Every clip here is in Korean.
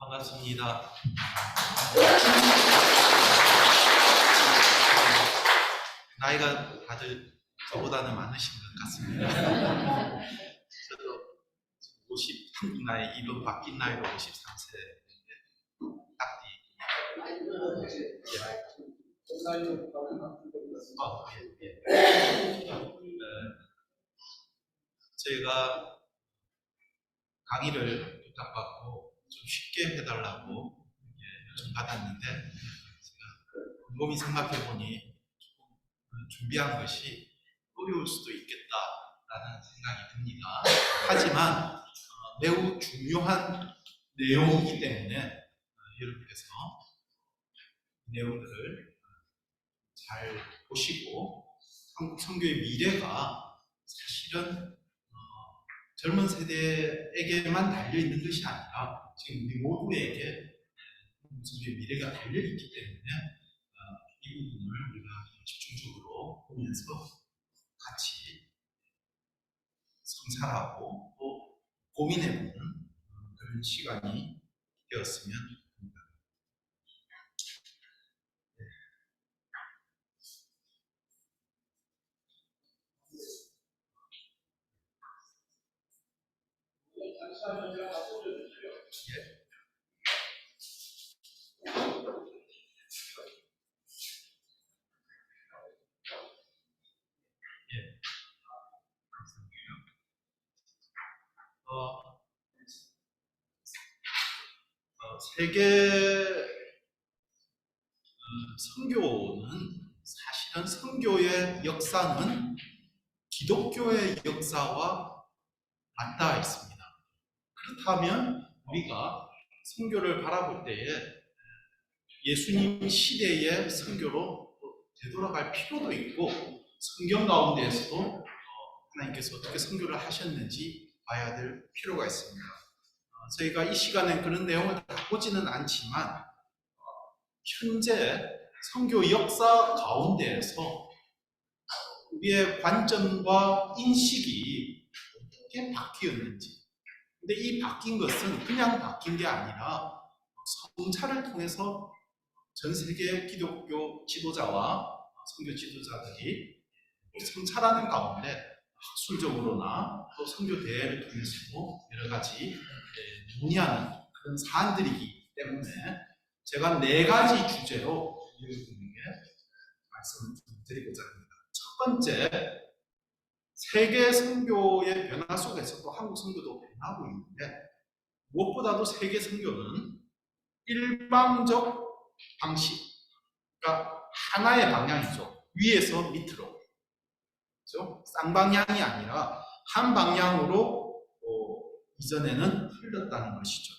반갑습니다. 나이가 다들 저보다는 많으신 것 같습니다. 저도 한국 나이, 이번 바뀐 나이로 53세인데 저희가 강의를 부탁받고 좀 쉽게 해달라고 요청받았는데 제가 곰곰이 생각해보니 준비한 것이 어려울 수도 있겠다라는 생각이 듭니다. 하지만 매우 중요한 내용이기 때문에 여러분께서 이 내용들을 잘 보시고 한국 선교의 미래가 사실은 젊은 세대에게만 달려있는 것이 아니라 지금 우리 모두에게 한국 선교의 미래가 달려있기 때문에 이 부분을 우리가 집중적으로 보면서 같이 성찰하고 또 고민해보는 그런 시간이 되었으면 합니다. 세계 선교는 사실은 선교의 역사는 기독교의 역사와 맞닿아 있습니다. 그렇다면 우리가 선교를 바라볼 때에 예수님 시대의 선교로 되돌아갈 필요도 있고 성경 가운데에서도 하나님께서 어떻게 선교를 하셨는지 봐야 될 필요가 있습니다. 저희가 이 시간에 그런 내용을 다 보지는 않지만 현재 선교 역사 가운데에서 우리의 관점과 인식이 어떻게 바뀌었는지, 근데 이 바뀐 것은 그냥 바뀐 게 아니라 성찰을 통해서 전 세계 기독교 지도자와 선교 지도자들이 성찰하는 가운데 학술적으로나 또 선교 대회를 통해서도 여러 가지 논의하는 그런 사안들이기 때문에 제가 4가지 주제로 여러분에게 말씀을 드리고자 합니다. 첫 번째, 세계 선교의 변화 속에서도 한국 선교도 변하고 있는데 무엇보다도 세계 선교는 일방적 방식, 그러니까 하나의 방향이죠. 위에서 밑으로, 그렇죠? 쌍방향이 아니라 한 방향으로 이전에는 흘렀다는 것이죠.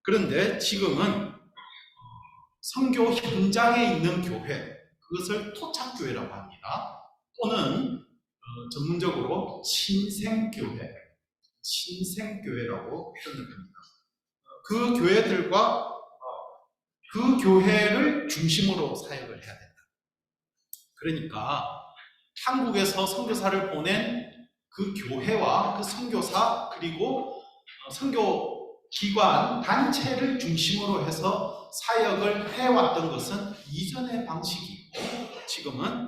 그런데 지금은 선교 현장에 있는 교회, 그것을 토착교회라고 합니다. 또는 전문적으로 신생교회, 신생교회라고 표현을 합니다. 그 교회들과 그 교회를 중심으로 사역을 해야 된다. 그러니까 한국에서 선교사를 보낸 그 교회와 그 선교사 그리고 선교기관, 단체를 중심으로 해서 사역을 해왔던 것은 이전의 방식이고 지금은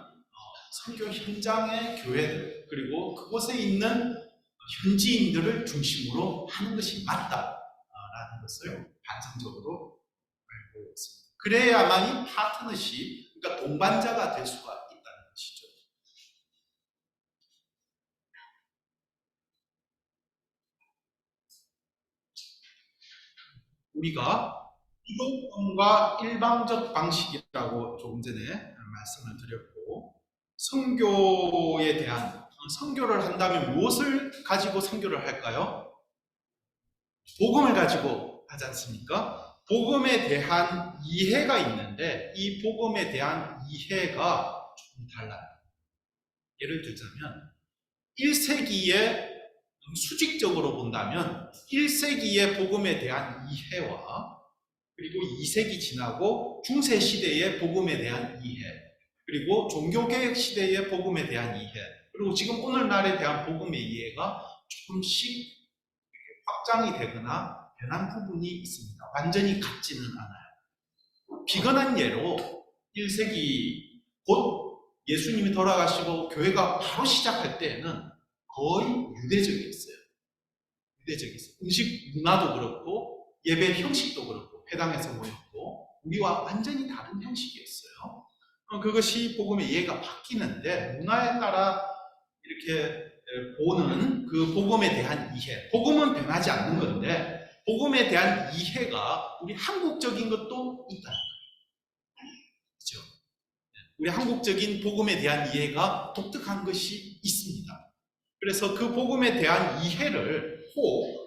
선교 현장의 교회들 그리고 그곳에 있는 현지인들을 중심으로 하는 것이 맞다라는 것을 반성적으로 알고 있습니다. 그래야만이 파트너십, 그러니까 동반자가 될 수가 있다는 것이죠. 우리가 기독론과 일방적 방식이라고 조금 전에 말씀을 드렸고 선교에 대한 선교를 한다면 무엇을 가지고 선교를 할까요? 복음을 가지고 하지 않습니까? 복음에 대한 이해가 있는데 이 복음에 대한 이해가 좀 달라요. 예를 들자면 1세기에 수직적으로 본다면 1세기의 복음에 대한 이해와 그리고 2세기 지나고 중세시대의 복음에 대한 이해 그리고 종교개혁 시대의 복음에 대한 이해 그리고 지금 오늘날에 대한 복음의 이해가 조금씩 확장이 되거나 변한 부분이 있습니다. 완전히 같지는 않아요. 비근한 예로 1세기 곧 예수님이 돌아가시고 교회가 바로 시작할 때에는 거의 유대적이었어요. 유대적이었어요. 음식 문화도 그렇고 예배 형식도 그렇고 회당에서 모였고 우리와 완전히 다른 형식이었어요. 그것이 복음의 이해가 바뀌는데 문화에 따라 이렇게 보는 그 복음에 대한 이해, 복음은 변하지 않는 건데 복음에 대한 이해가 우리 한국적인 것도 있다. 그렇죠? 우리 한국적인 복음에 대한 이해가 독특한 것이 있습니다. 그래서 그 복음에 대한 이해를 꼭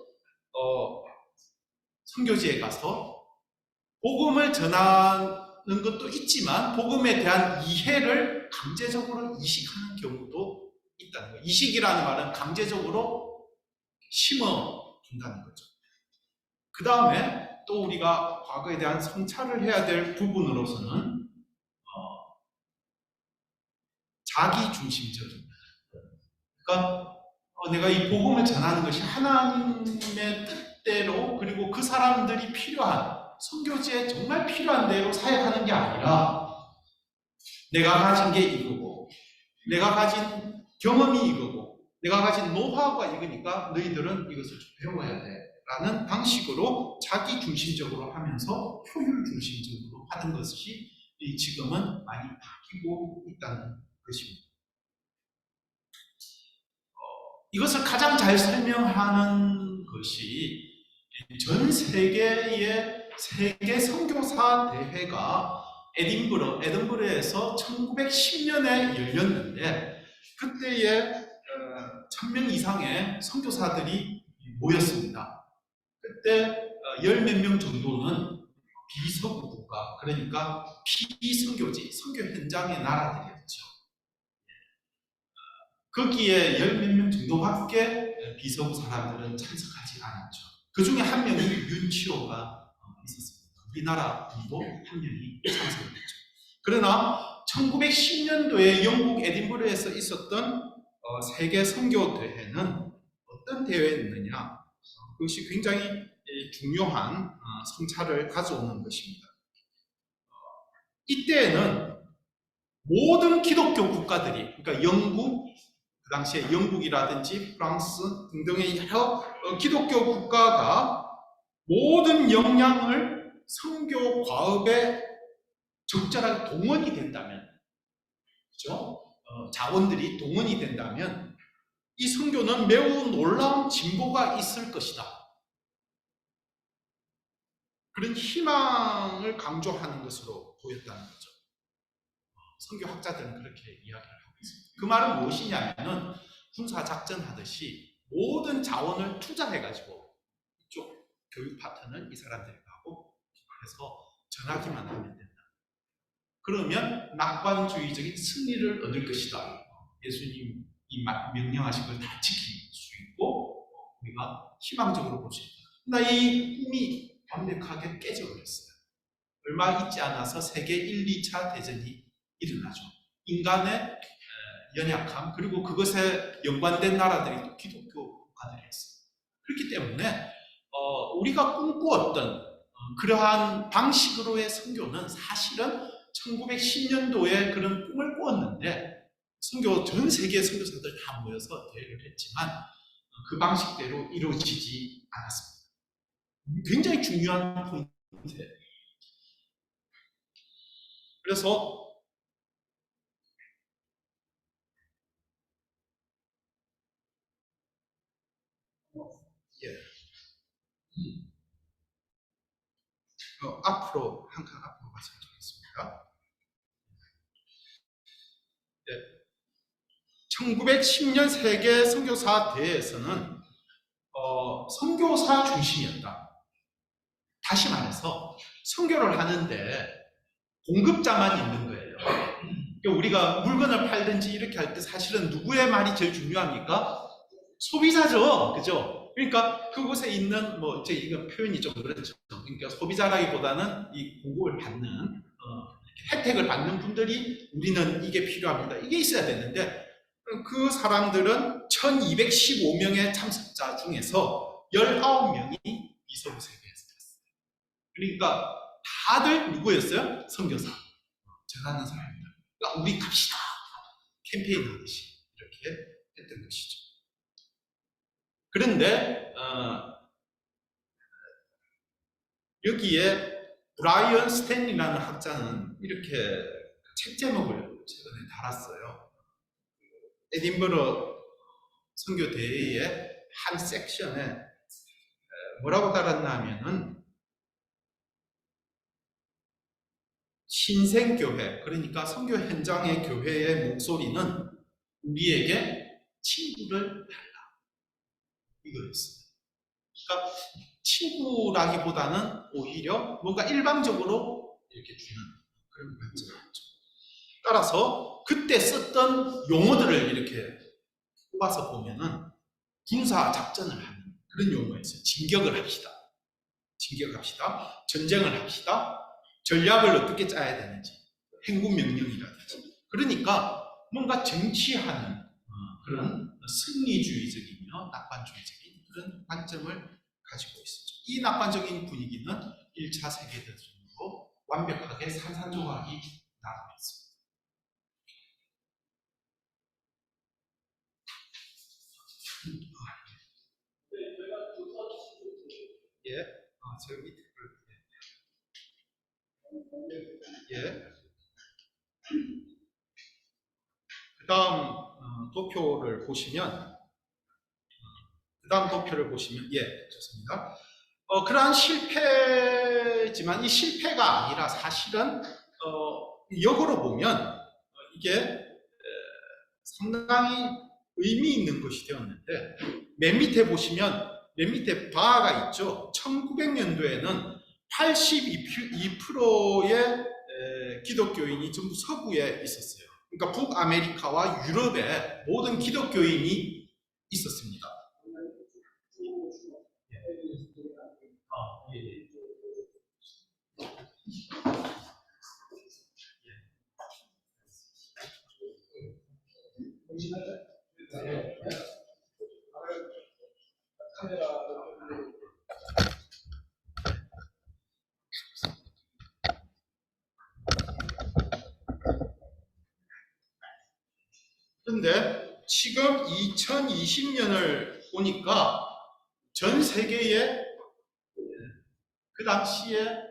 선교지에 가서 복음을 전하는 것도 있지만 복음에 대한 이해를 강제적으로 이식하는 경우도 있다는 거예요. 이식이라는 말은 강제적으로 심어준다는 거죠. 그 다음에 또 우리가 과거에 대한 성찰을 해야 될 부분으로서는 자기중심적인, 그러니까 내가 이 복음을 전하는 것이 하나님의 뜻대로 그리고 그 사람들이 필요한 선교지에 정말 필요한 대로 사역하는 게 아니라 내가 가진 게 이거고 내가 가진 경험이 이거고 내가 가진 노하우가 이거니까 너희들은 이것을 좀 배워야 돼 라는 방식으로 자기중심적으로 하면서 효율중심적으로 하는 것이 지금은 많이 바뀌고 있다는 것입니다. 이것을 가장 잘 설명하는 것이 전 세계의 세계 선교사 대회가 에든버러에서 1910년에 열렸는데 그때에 1000명 이상의 선교사들이 모였습니다. 그때 10몇 명 정도는 비서구 국가, 그러니까 비선교지, 선교 현장의 나라들이었죠. 거기에 10몇 명 정도밖에 비서구 사람들은 참석하지 않았죠. 그 중에 한 명이 윤치호가 있었습니다. 우리나라 분도 한 명이 참석했죠. 그러나 1910년도에 영국 에딘버러에서 있었던 세계 선교 대회는 어떤 대회였느냐? 그것이 굉장히 중요한 성찰을 가져오는 것입니다. 이때에는 모든 기독교 국가들이, 그러니까 영국, 그 당시에 영국이라든지 프랑스 등등의 여러 기독교 국가가 모든 역량을 선교 과업에 적절하게 동원이 된다면, 그렇죠? 자원들이 동원이 된다면 이 선교는 매우 놀라운 진보가 있을 것이다. 그런 희망을 강조하는 것으로 보였다는 거죠. 선교학자들은 그렇게 이야기를 하고 있습니다. 그 말은 무엇이냐면은 군사작전 하듯이 모든 자원을 투자해가지고 이쪽 교육 파트는 이 사람들이 가고 그래서 전하기만 하면 된다. 그러면 낙관주의적인 승리를 얻을 것이다. 예수님이 명령하신 걸 다 지킬 수 있고 우리가 희망적으로 볼 수 있다. 그러나 이 꿈이 완벽하게 깨져버렸어요. 얼마 있지 않아서 세계 1, 2차 대전이 일어나죠. 인간의 연약함 그리고 그것에 연관된 나라들이 또 기독교 국가들이었어요. 그렇기 때문에 우리가 꿈꾸었던 그러한 방식으로의 선교는 사실은 1910년도에 그런 꿈을 꾸었는데 선교 전 세계 선교사들 다 모여서 대회를 했지만 그 방식대로 이루어지지 않았습니다. 굉장히 중요한 포인트예요. 그래서 앞으로 한 칸 앞으로 말씀드리겠습니다. 1910년 세계 선교사 대회에서는 선교사 중심이었다. 다시 말해서 선교를 하는데 공급자만 있는 거예요. 그러니까 우리가 물건을 팔든지 이렇게 할 때 사실은 누구의 말이 제일 중요합니까? 소비자죠, 그죠? 그러니까 그곳에 있는 이거 표현이 좀 그렇죠. 그러니까 소비자라기보다는 이 공급을 받는 혜택을 받는 분들이 우리는 이게 필요합니다. 이게 있어야 되는데 그 사람들은 1215명의 참석자 중에서 19명이 서구 세계에서 갔어요. 그러니까 다들 누구였어요? 선교사. 전하는 사람들. 그러니까 우리 갑시다. 캠페인 하듯이 이렇게 했던 것이죠. 그런데 여기에 브라이언 스탠리라는 학자는 이렇게 책 제목을 최근에 달았어요. 에딘버러 선교 대회의 한 섹션에 뭐라고 달았나 하면은 신생교회, 그러니까 선교 현장의 교회의 목소리는 우리에게 친구를 달라, 이거였어요. 그러니까 친구라기보다는 오히려 뭔가 일방적으로 이렇게 주는 그런 관점이었죠. 따라서 그때 썼던 용어들을 이렇게 뽑아서 보면은 군사 작전을 하는 그런 용어였어요. 진격을 합시다. 진격합시다. 전쟁을 합시다. 전략을 어떻게 짜야 되는지. 행군 명령이라든지. 그러니까 뭔가 정치하는 그런 승리주의적이며 낙관주의적인 그런 관점을 가지고 있었죠. 이 낙관적인 분위기는 1차 세계대전으로 완벽하게 산산조각이 나타났습니다. 예, 저 밑에 예. 그 다음 도표를 보시면, 예, 좋습니다. 그러한 실패지만 이 실패가 아니라 사실은 역으로 보면 이게 상당히 의미 있는 것이 되었는데, 맨 밑에 보시면 맨 밑에 바가 있죠. 1900년도에는 82%의 기독교인이 전부 서구에 있었어요. 그러니까 북아메리카와 유럽에 모든 기독교인이 있었습니다. 그런데 지금 2020년을 보니까 전 세계에 그 당시에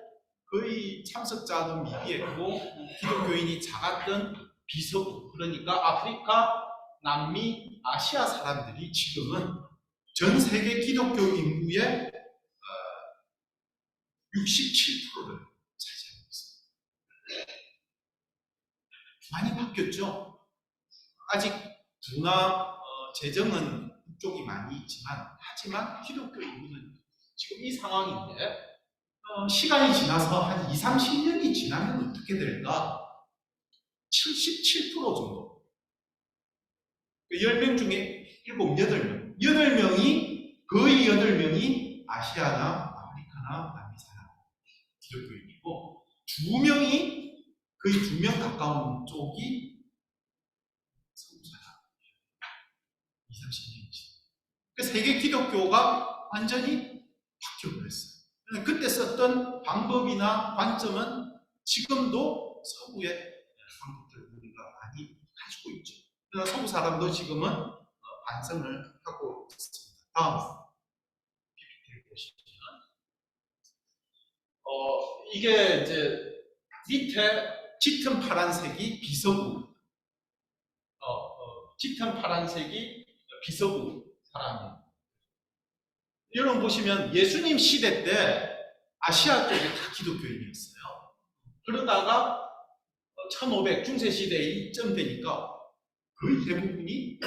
거의 참석자도 미비했고 기독교인이 작았던 비서구, 그러니까 아프리카, 남미, 아시아 사람들이 지금은 전 세계 기독교 인구의 67%를 차지하고 있습니다. 많이 바뀌었죠? 아직 두나 재정은 북쪽이 많이 있지만, 하지만 기독교 인구는 지금 이 상황인데 시간이 지나서 한 2, 30년이 지나면 어떻게 될까? 77% 정도. 10명 중에 7, 8명. 8명이, 거의 8명이 아시아나 아프리카나 남미 사람 기독교인이고, 2명이, 거의 2명 가까운 쪽이 서구 사람. 2, 30년이지. 그러니까 세계 기독교가 완전히 바뀌어버렸어요. 그때 썼던 방법이나 관점은 지금도 서구의 방법들을 우리가 많이 가지고 있죠. 그러나 서구 사람도 지금은 반성을 하고 있습니다. 다음 PPT를 보시면 이게 이제 밑에 짙은 파란색이 비서구, 짙은 파란색이 비서구 사람입니다. 여러분 보시면 예수님 시대 때 아시아 쪽에 다 기독교인이었어요. 그러다가 1500 중세 시대에 이쯤 되니까 거의 대부분이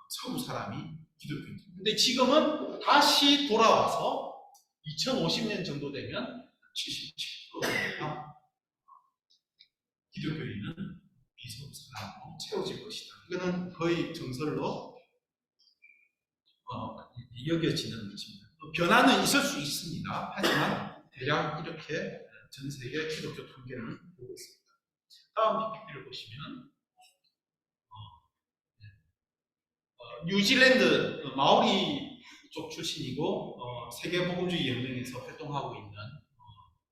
서구 사람이 기독교인입니다. 근데 지금은 다시 돌아와서 2050년 정도 되면 77%가 기독교인은 비서구 사람으로 채워질 것이다. 이거는 거의 정설로 여겨지는 것입니다. 변화는 있을 수 있습니다. 하지만 대략 이렇게 전 세계 기독교 통계는 보고 있습니다. 다음 PPT를 보시면 뉴질랜드 마오리 쪽 출신이고 세계복음주의 연맹에서 활동하고 있는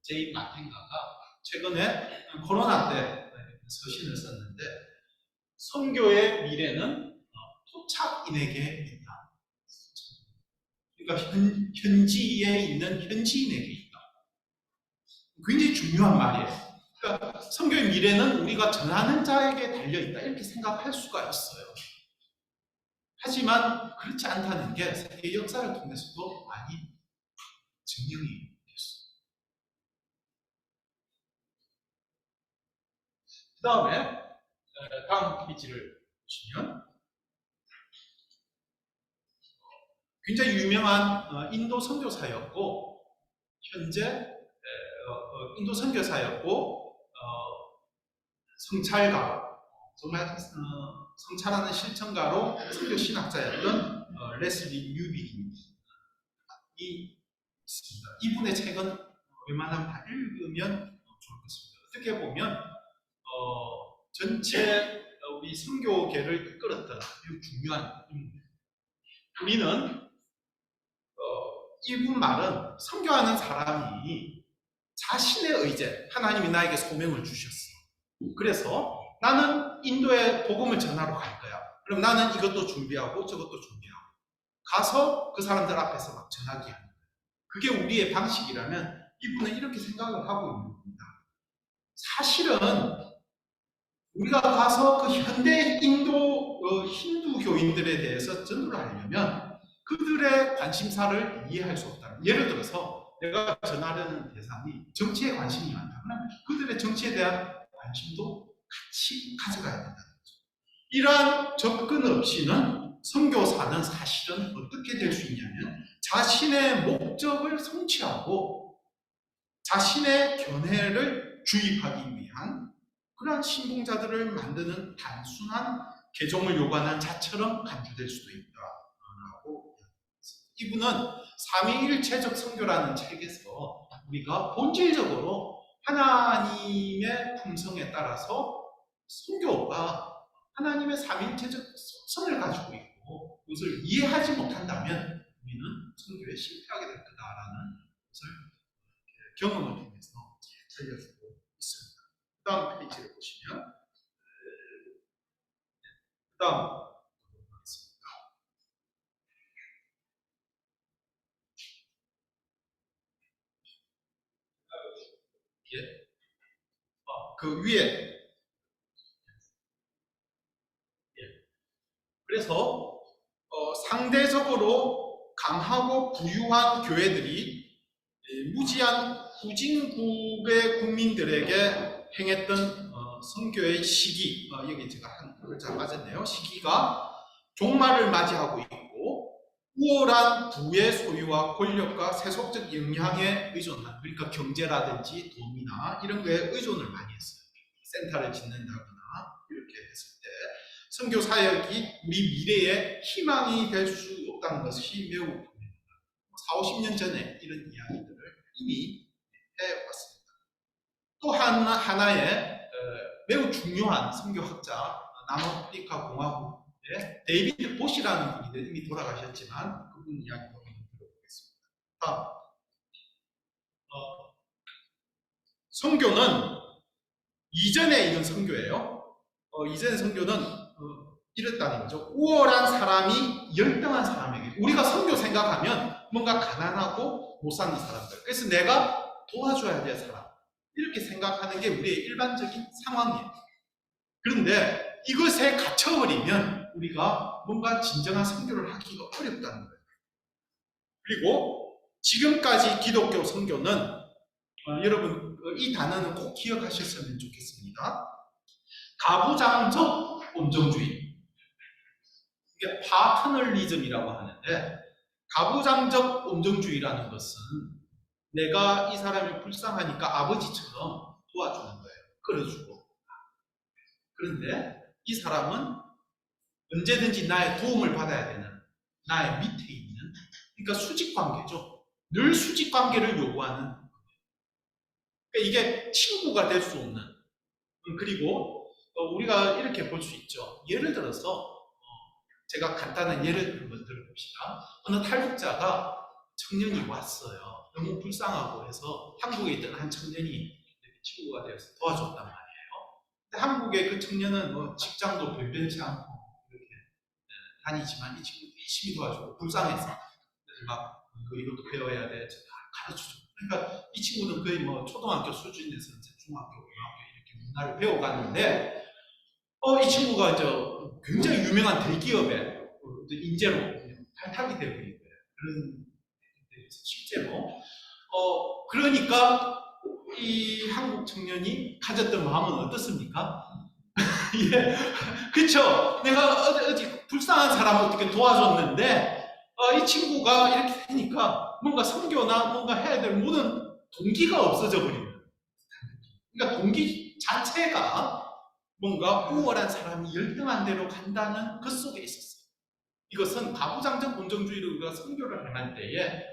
제이 마텐가가 최근에 코로나 때 서신을 썼는데 선교의 미래는 토착인에게 있다. 그러니까 현지에 있는 현지인에게 있다. 굉장히 중요한 말이에요. 그러니까 선교의 미래는 우리가 전하는 자에게 달려있다 이렇게 생각할 수가 있어요. 하지만 그렇지 않다는 게 세계 역사를 통해서도 많이 증명이 됐어요. 그 다음에 다음 페이지를 보시면 굉장히 유명한 인도 선교사였고 현재 인도 선교사였고 성찰가 정말 성찰하는 실천가로 선교 신학자였던 레슬리 뉴비이 있습니다. 이분의 책은 웬만하면 다 읽으면 좋을 것입니다. 어떻게 보면 전체 우리 선교계를 이끌었던 아주 중요한 인물입니다. 우리는 이분 말은 선교하는 사람이 자신의 의제, 하나님이 나에게 소명을 주셨어. 그래서 나는 인도에 복음을 전하러 갈 거야. 그럼 나는 이것도 준비하고 저것도 준비하고 가서 그 사람들 앞에서 막 전하게 하는 거예요. 그게 우리의 방식이라면 이분은 이렇게 생각을 하고 있는 겁니다. 사실은 우리가 가서 그 현대 인도 힌두교인들에 대해서 전도를 하려면 그들의 관심사를 이해할 수 없다. 예를 들어서 내가 전하려는 대상이 정치에 관심이 많다. 그러면 그들의 정치에 대한 관심도 같이 가져가야 된다는 거죠. 이러한 접근 없이는 선교사는 사실은 어떻게 될 수 있냐면 자신의 목적을 성취하고 자신의 견해를 주입하기 위한 그러한 신봉자들을 만드는 단순한 개종을 요구하는 자처럼 간주될 수도 있다라고 이분은 삼위일체적 선교라는 책에서 우리가 본질적으로 하나님의 품성에 따라서 선교가 하나님의 삼위일체적 성을 가지고 있고 그것을 이해하지 못한다면 우리는 선교에 실패하게 될 거다라는 것을 경험을 통해서 살려주고 있습니다. 그 다음 페이지를 보시면 그 다음 하겠습니다. 예. 그 위에 그래서 상대적으로 강하고 부유한 교회들이 무지한 후진국의 국민들에게 행했던 선교의 시기, 여기 제가 한 글자 빠졌네요. 시기가 종말을 맞이하고 있고 우월한 부의 소유와 권력과 세속적 영향에 의존한, 그러니까 경제라든지 돈이나 이런 거에 의존을 많이 했어요. 센터를 짓는다거나 이렇게 했을 때 선교 사역이 우리 미래에 희망이 될 수 없다는 것이 매우 분명합니다. 40, 50년 전에 이런 이야기들을 이미 해왔습니다. 또 하나의 매우 중요한 선교학자, 남아프리카 공화국의 데이비드 보시라는 분이 이미 돌아가셨지만 그분 이야기도 한번 들어보겠습니다. 다음, 선교는 이전에 있는 선교예요. 이전의 선교는 이랬다는 거죠. 우월한 사람이 열등한 사람에게, 우리가 선교 생각하면 뭔가 가난하고 못 사는 사람들, 그래서 내가 도와줘야 될 사람, 이렇게 생각하는 게 우리의 일반적인 상황이에요. 그런데 이것에 갇혀버리면 우리가 뭔가 진정한 선교를 하기가 어렵다는 거예요. 그리고 지금까지 기독교 선교는 여러분 이 단어는 꼭 기억하셨으면 좋겠습니다. 가부장적 온정주의, 이게 파트널리즘이라고 하는데, 가부장적 온정주의라는 것은 내가 이 사람이 불쌍하니까 아버지처럼 도와주는 거예요. 끌어주고. 그런데 이 사람은 언제든지 나의 도움을 받아야 되는, 나의 밑에 있는, 그러니까 수직관계죠. 늘 수직관계를 요구하는, 그러니까 이게 친구가 될 수 없는. 그리고 우리가 이렇게 볼 수 있죠. 예를 들어서 제가 간단한 예를 한번 들어봅시다. 어느 탈북자가 청년이 왔어요. 너무 불쌍하고 해서 한국에 있던 한 청년이 이렇게 친구가 되어서 도와줬단 말이에요. 근데 한국의 그 청년은 뭐 직장도 변변치 않고 이렇게 다니지만 이 친구 열심히 도와주고 불쌍해서 그래서 막 이것도 배워야 돼, 다 가르쳐주고. 그러니까 이 친구는 거의 뭐 초등학교 수준에서 이제 중학교, 고등학교 이렇게 문화를 배워갔는데 이 친구가 이제 굉장히 유명한 대기업의 인재로 발탁이 되어 있는 거예요. 그런 실제로. 그러니까 이 한국 청년이 가졌던 마음은 어떻습니까? 예, 그쵸? 내가 어디 불쌍한 사람을 어떻게 도와줬는데 이 친구가 이렇게 되니까 뭔가 선교나 뭔가 해야 될 모든 동기가 없어져 버리는. 그러니까 동기 자체가 뭔가 우월한 사람이 열등한 대로 간다는 그 속에 있었어요. 이것은 가부장적 본정주의로 우리가 선교를 행할 때에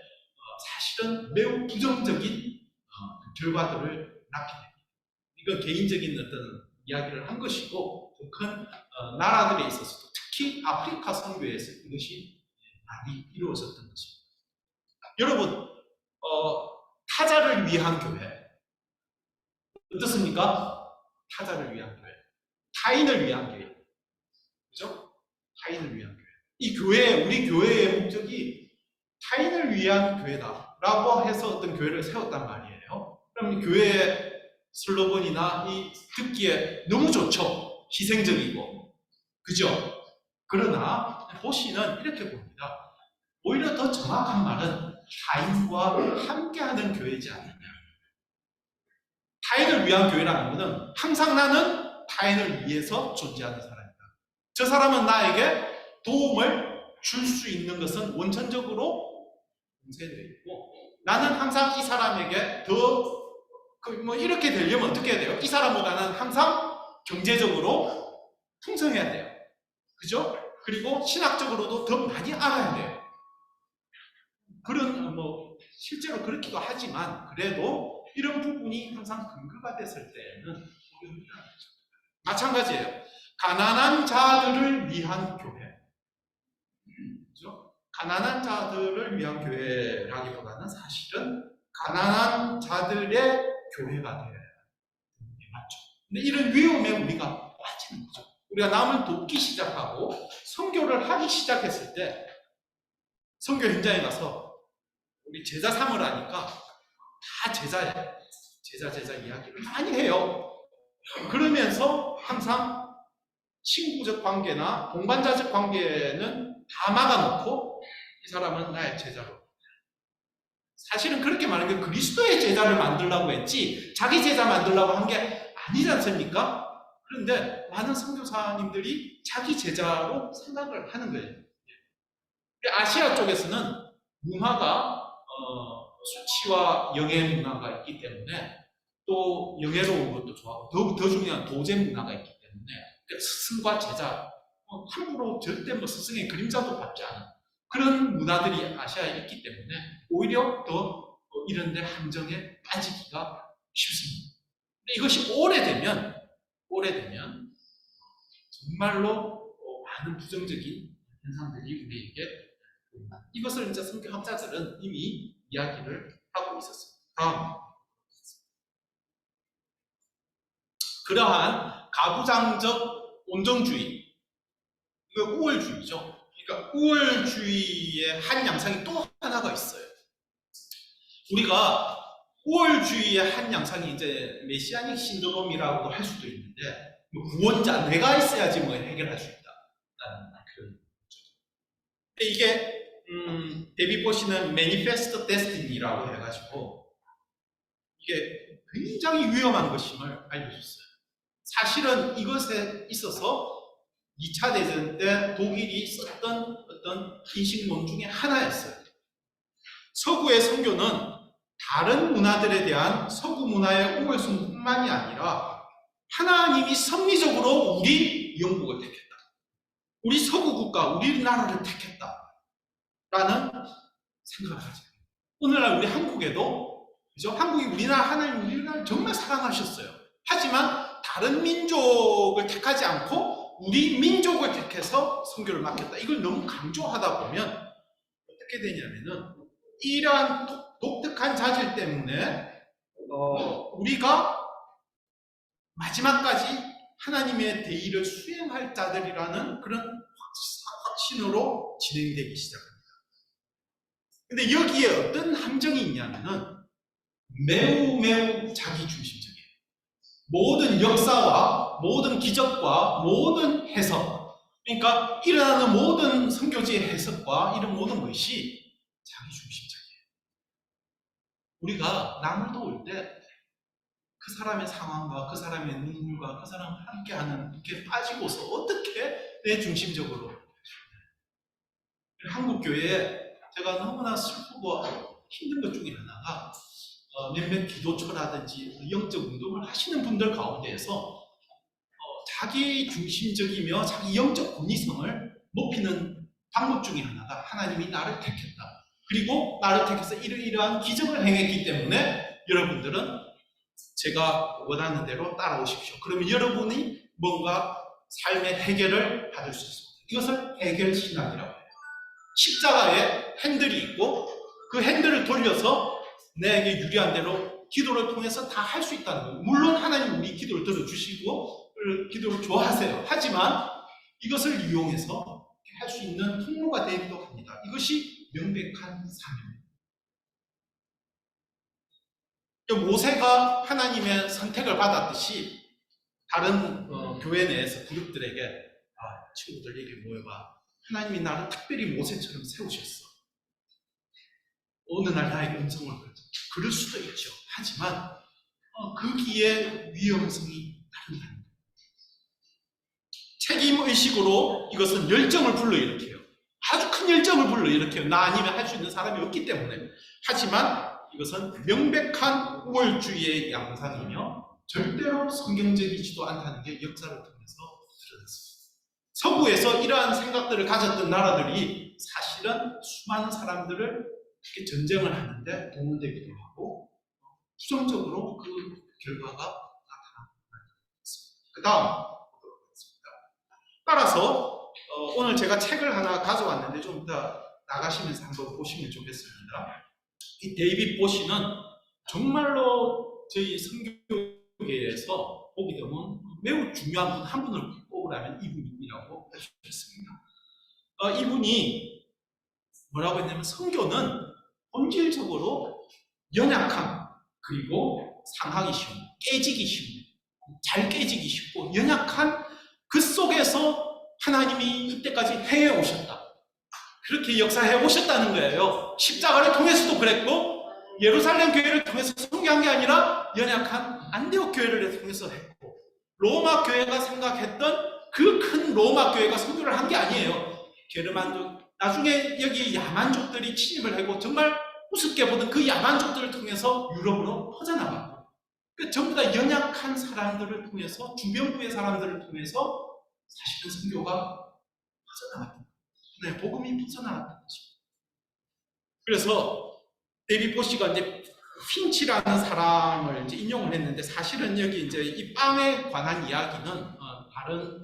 사실은 매우 부정적인 결과들을 낳게 됩니다. 이건 개인적인 어떤 이야기를 한 것이고 큰 나라들에 있어서도 특히 아프리카 선교에서 이것이 많이 이루어졌던 것입니다. 여러분, 타자를 위한 교회 어떻습니까? 타자를 위한 교회, 타인을 위한 교회, 그죠? 타인을 위한 교회. 이 교회, 우리 교회의 목적이 타인을 위한 교회다라고 해서 어떤 교회를 세웠단 말이에요. 그럼 교회의 슬로건이나 이 듣기에 너무 좋죠. 희생적이고, 그죠? 그러나 보시는 이렇게 봅니다. 오히려 더 정확한 말은 타인과 함께하는 교회이지 않느냐. 타인을 위한 교회라는 것은 항상 나는 타인을 위해서 존재하는 사람이다. 저 사람은 나에게 도움을 줄 수 있는 것은 원천적으로 공세되어 있고 나는 항상 이 사람에게 더 이렇게 되려면 어떻게 해야 돼요? 이 사람보다는 항상 경제적으로 풍성해야 돼요. 그죠? 그리고 신학적으로도 더 많이 알아야 돼요. 그런 실제로 그렇기도 하지만 그래도 이런 부분이 항상 근거가 됐을 때는 마찬가지예요. 가난한 자들을 위한 교회, 그죠? 가난한 자들을 위한 교회라기보다는 사실은 가난한 자들의 교회가 되어야 맞죠. 근데 이런 위험에 우리가 빠지는 거죠. 우리가 남을 돕기 시작하고 선교를 하기 시작했을 때 선교 현장에 가서 우리 제자 삼으라니까 다 제자예요. 제자 이야기를 많이 해요. 그러면서 항상 친구적 관계나 동반자적 관계는 다 막아놓고 이 사람은 나의 제자로. 사실은 그렇게 말하는 게 그리스도의 제자를 만들려고 했지 자기 제자 만들려고 한 게 아니지 않습니까? 그런데 많은 선교사님들이 자기 제자로 생각을 하는 거예요. 아시아 쪽에서는 문화가 수치와 영예 문화가 있기 때문에 또 영예로운 것도 좋아하고 더 중요한 도제 문화가 있기 때문에 스승과 제자 함부로 절대 스승의 그림자도 밟지 않은 그런 문화들이 아시아에 있기 때문에 오히려 더 이런 데 함정에 빠지기가 쉽습니다. 근데 이것이 오래되면 정말로 많은 부정적인 현상들이 우리에게 보입니다. 이것을 이제 선교학자들은 이미 이야기를 하고 있었습니다. 그러한 가부장적 온정주의, 이거 우월주의죠. 그러니까 우월주의의 한 양상이 또 하나가 있어요. 우리가 우월주의의 한 양상이 이제 메시아닉 신드롬이라고도 할 수도 있는데 구원자, 내가 있어야지 해결할 수 있다라는 그런 거죠. 이게 데이빗 보시는 매니페스토 데스티니라고 해가지고 이게 굉장히 위험한 것임을 알려줬어요. 사실은 이것에 있어서 2차 대전 때 독일이 썼던 어떤 인식론 중에 하나였어요. 서구의 선교는 다른 문화들에 대한 서구 문화의 우월성뿐만이 아니라 하나님이 섭리적으로 우리 영국을 택했다. 우리 서구 국가, 우리나라를 택했다. 라는 생각을 하죠. 오늘날 우리 한국에도 그죠? 한국이 하나님 우리나라를 정말 사랑하셨어요. 하지만 다른 민족을 택하지 않고 우리 민족을 택해서 선교를 맡겼다. 이걸 너무 강조하다 보면 어떻게 되냐면은 이러한 독특한 자질 때문에 우리가 마지막까지 하나님의 대의를 수행할 자들이라는 그런 확신으로 진행되기 시작합니다. 근데 여기에 어떤 함정이 있냐면은 매우 자기중심적이에요. 모든 역사와 모든 기적과 모든 해석, 그러니까 일어나는 모든 선교지의 해석과 이런 모든 것이 자기중심적이에요. 우리가 남을 도울 때 그 사람의 상황과 그 사람의 눈물과 그 사람과 함께하는 이렇게 빠지고서 어떻게 내 중심적으로 한국 교회에 제가 너무나 슬프고 힘든 것 중에 하나가 몇몇 기도처라든지 영적 운동을 하시는 분들 가운데에서 자기 중심적이며 자기 영적 권위성을 높이는 방법 중에 하나가 하나님이 나를 택했다. 그리고 나를 택해서 이러이러한 기적을 행했기 때문에 여러분들은 제가 원하는 대로 따라오십시오. 그러면 여러분이 뭔가 삶의 해결을 받을 수 있습니다. 이것을 해결신학이라고 해요. 십자가에 핸들이 있고 그 핸들을 돌려서 내게 유리한 대로 기도를 통해서 다 할 수 있다는 거예요. 물론 하나님 우리 기도를 들어주시고 기도를 좋아하세요. 하지만 이것을 이용해서 할 수 있는 통로가 되기도 합니다. 이것이 명백한 사명입니다. 모세가 하나님의 선택을 받았듯이 다른 교회 내에서 그룹들에게 친구들 얘기 모여봐. 하나님이 나를 특별히 모세처럼 세우셨어. 어느 날 나에게 음성을 걸죠. 그럴 수도 있죠. 하지만 거기에 위험성이 다릅니다. 책임의식으로 이것은 열정을 불러일으켜요. 아주 큰 열정을 불러일으켜요. 나 아니면 할 수 있는 사람이 없기 때문에. 하지만 이것은 명백한 우월주의의 양상이며 절대로 성경적이지도 않다는 게 역사를 통해서 드러났습니다. 서구에서 이러한 생각들을 가졌던 나라들이 사실은 수많은 사람들을 이렇게 전쟁을 하는데 도움을 되기도 하고 부정적으로 그 결과가 나타났습니다. 그 다음 보도록 하겠습니다. 따라서 오늘 제가 책을 하나 가져왔는데 좀 이따 나가시면서 한번 보시면 좋겠습니다. 이 데이빗 보시는 정말로 저희 선교계에서 보게 되면 매우 중요한 분 한 분을 꼽으라면 이분이라고 할 수 있습니다. 이분이 뭐라고 했냐면 선교는 본질적으로 연약함 그리고 상하기 쉬운, 깨지기 쉬운, 잘 깨지기 쉽고 연약한 그 속에서 하나님이 이때까지 해오셨다. 그렇게 역사해 오셨다는 거예요. 십자가를 통해서도 그랬고 예루살렘 교회를 통해서 선교한 게 아니라 연약한 안디옥 교회를 통해서 했고 로마 교회가 생각했던 그 큰 로마 교회가 선교를 한 게 아니에요. 게르만족, 나중에 여기 야만족들이 침입을 하고 정말 우습게 보던 그 야만족들을 통해서 유럽으로 퍼져나갔고 전부 다 연약한 사람들을 통해서 중병부의 사람들을 통해서 사실은 선교가 퍼져나갔다. 네, 복음이 퍼져나갔다는 것입니다. 그래서 데이빗 보시가 이제 핀치라는 사람을 이제 인용을 했는데 사실은 여기 이제 이 빵에 관한 이야기는 다른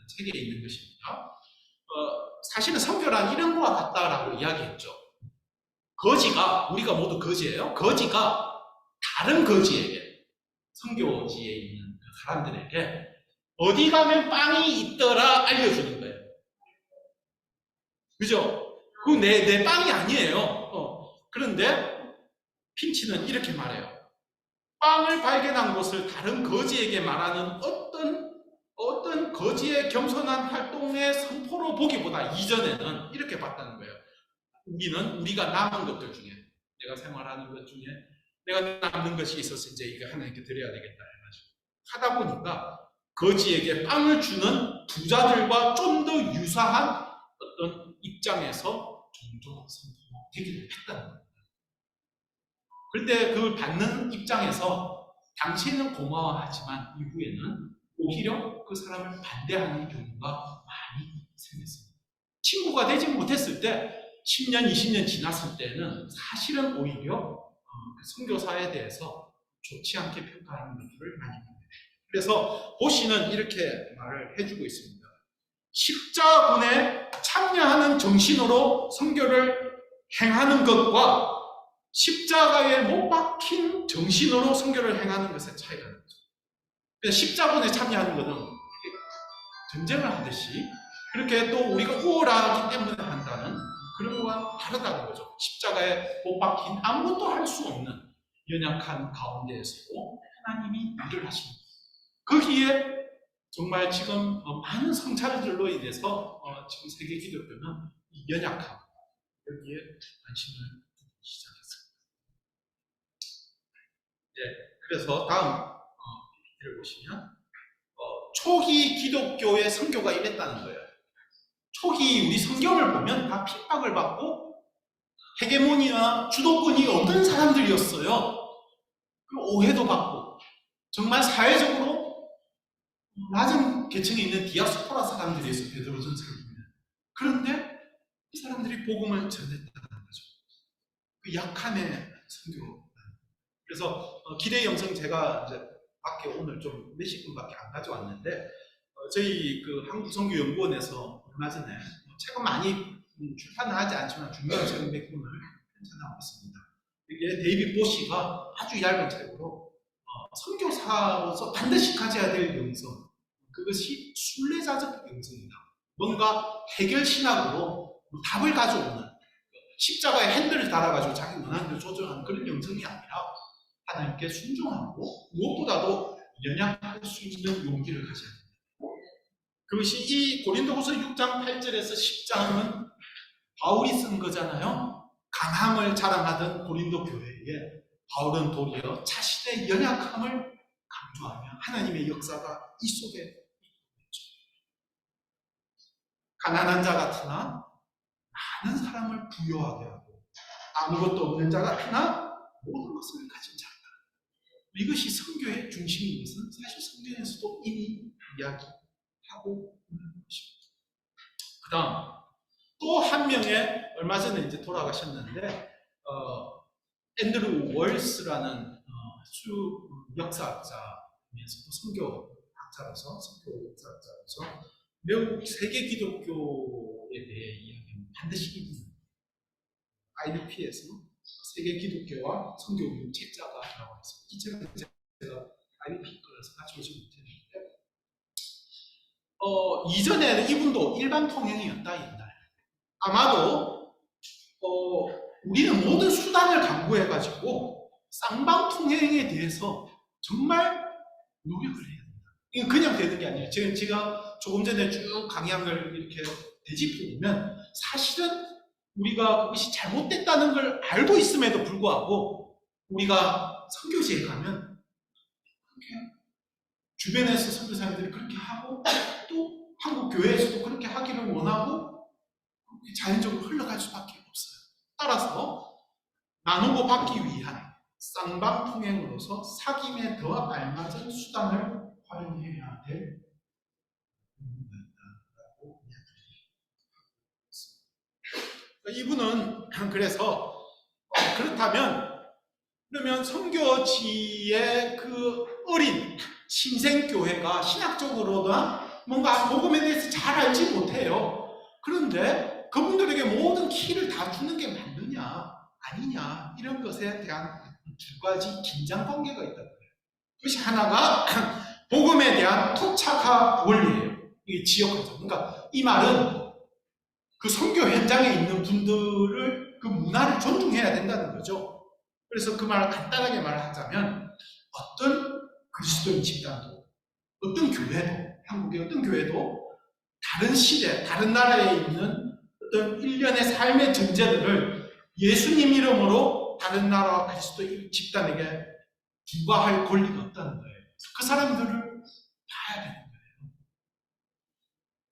책에 있는 것입니다. 사실은 선교란 이런 거와 같다라고 이야기했죠. 거지가 우리가 모두 거지예요. 거지가 다른 거지에게 선교지에 있는 그 사람들에게 어디 가면 빵이 있더라 알려주는 거예요. 그죠? 그거 내 빵이 아니에요. 그런데 핀치는 이렇게 말해요. 빵을 발견한 것을 다른 거지에게 말하는 어떤 거지의 겸손한 활동의 선포로 보기보다 이전에는 이렇게 봤다는 거예요. 우리가 남은 것들 중에 내가 생활하는 것 중에 내가 남는 것이 있어서 이제 이거 하나님께 드려야 되겠다 해가지고 하다 보니까 거지에게 빵을 주는 부자들과 좀 더 유사한 어떤 입장에서 종종 선포되기를 했다는 겁니다. 그런데 그걸 받는 입장에서 당시에는 고마워하지만 이후에는 오히려 그 사람을 반대하는 경우가 많이 생겼습니다. 친구가 되지 못했을 때 10년, 20년 지났을 때는 사실은 오히려 선교사에 대해서 좋지 않게 평가하는 것들을 많이 합니다. 그래서 보시는 이렇게 말을 해주고 있습니다. 십자군에 참여하는 정신으로 선교를 행하는 것과 십자가에 못 박힌 정신으로 선교를 행하는 것의 차이가 나죠. 십자군에 참여하는 것은 전쟁을 하듯이 그렇게 또 우리가 우월하기 때문에 한다는 그런 거와 다르다는 거죠. 십자가에 못 박힌 아무것도 할 수 없는 연약한 가운데에서도 하나님이 일을 하십니다. 거기에 정말 지금 많은 성찰들로 인해서 지금 세계 기독교는 이 연약함 여기에 관심을 두기 시작했습니다. 그래서 다음 얘기를 보시면 초기 기독교의 선교가 이랬다는 거예요. 초기 우리 성경을 보면 다 핍박을 받고 헤게모니와 주도권이 없는 사람들이었어요. 오해도 받고 정말 사회적으로 낮은 계층에 있는 디아스포라 사람들이었어요. 베드로전서를 보면. 그런데 이 사람들이 복음을 전했다는 거죠. 그 약함의 선교. 그래서 기대 영상 제가 이제 밖에 오늘 좀 몇십 분밖에 안 가져왔는데 저희 그 한국선교연구원에서 얼마 전에 책은 많이 출판을 하지 않지만 중요한 책 몇 권을 편찬하고 있습니다. 이게 데이빗 보시가 아주 얇은 책으로 선교사로서 반드시 가져야 될 영성, 그것이 순례자적 영성이다. 뭔가 해결신학으로 답을 가져오는 십자가에 핸들을 달아가지고 자기 원하는 대로 조절하는 그런 영성이 아니라 하나님께 순종하고 무엇보다도 연약할 수 있는 용기를 가져야 됩니다. 그것이 이 고린도후서 6장 8절에서 10장은 바울이 쓴 거잖아요. 강함을 자랑하던 고린도 교회에 바울은 도리어 자신의 연약함을 강조하며 하나님의 역사가 이 속에 있죠. 가난한 자 같으나 많은 사람을 부유하게 하고 아무것도 없는 자 같으나 모든 것을 가진 자다. 이것이 선교의 중심인 것은 사실 성경에서도 이미 이야기하고 있는 것입니다. 그 다음 또 한 명의 얼마 전에 이제 돌아가셨는데 앤드루 월스라는 아주 역사학자이면서도 선교학자로서 선교 역사학자로서 매우 세계 기독교에 대해 이야기하면 반드시 읽는 IDP에서 세계 기독교와 선교 교육 책자가 나와 있습니다. 이 책은 제가 IDP 거라서 가져오지 못했는데 이전에는 이분도 일반 통행이었다 옛날. 아마도 우리는 모든 수단을 강구해가지고 쌍방통행에 대해서 정말 노력을 해야 된다. 이건 그냥 되는 게 아니에요. 제가 조금 전에 쭉 강약을 이렇게 되짚어보면 사실은 우리가 그것이 잘못됐다는 걸 알고 있음에도 불구하고 우리가 선교지에 가면 그렇게 주변에서 선교사님들이 그렇게 하고 또 한국 교회에서도 그렇게 하기를 원하고 자연적으로 흘러갈 수밖에 없어요. 따라서 나누고 받기 위한 쌍방통행으로서 사귐에 더 알맞은 수단을 활용해야 될 부분이 있다고 이야기합니다. 이분은 그래서 그렇다면 그러면 선교지의 그 어린 신생교회가 신학적으로나 뭔가 복음에 대해서 잘 알지 못해요. 그런데 그분들에게 모든 키를 다 주는 게 맞느냐 아니냐 이런 것에 대한 두 가지 긴장 관계가 있다고 해요. 그것이 하나가 복음에 대한 토착화 원리예요. 이게 지역화죠. 그러니까 이 말은 그 선교 현장에 있는 분들을 그 문화를 존중해야 된다는 거죠. 그래서 그 말을 간단하게 말하자면 어떤 그리스도인 집단도 어떤 교회도 한국의 어떤 교회도 다른 시대, 다른 나라에 있는 어떤 일련의 삶의 전제들을 예수님 이름으로 다른 나라와 그리스도의 집단에게 부과할 권리가 없다는 거예요. 그 사람들을 봐야 되는 거예요.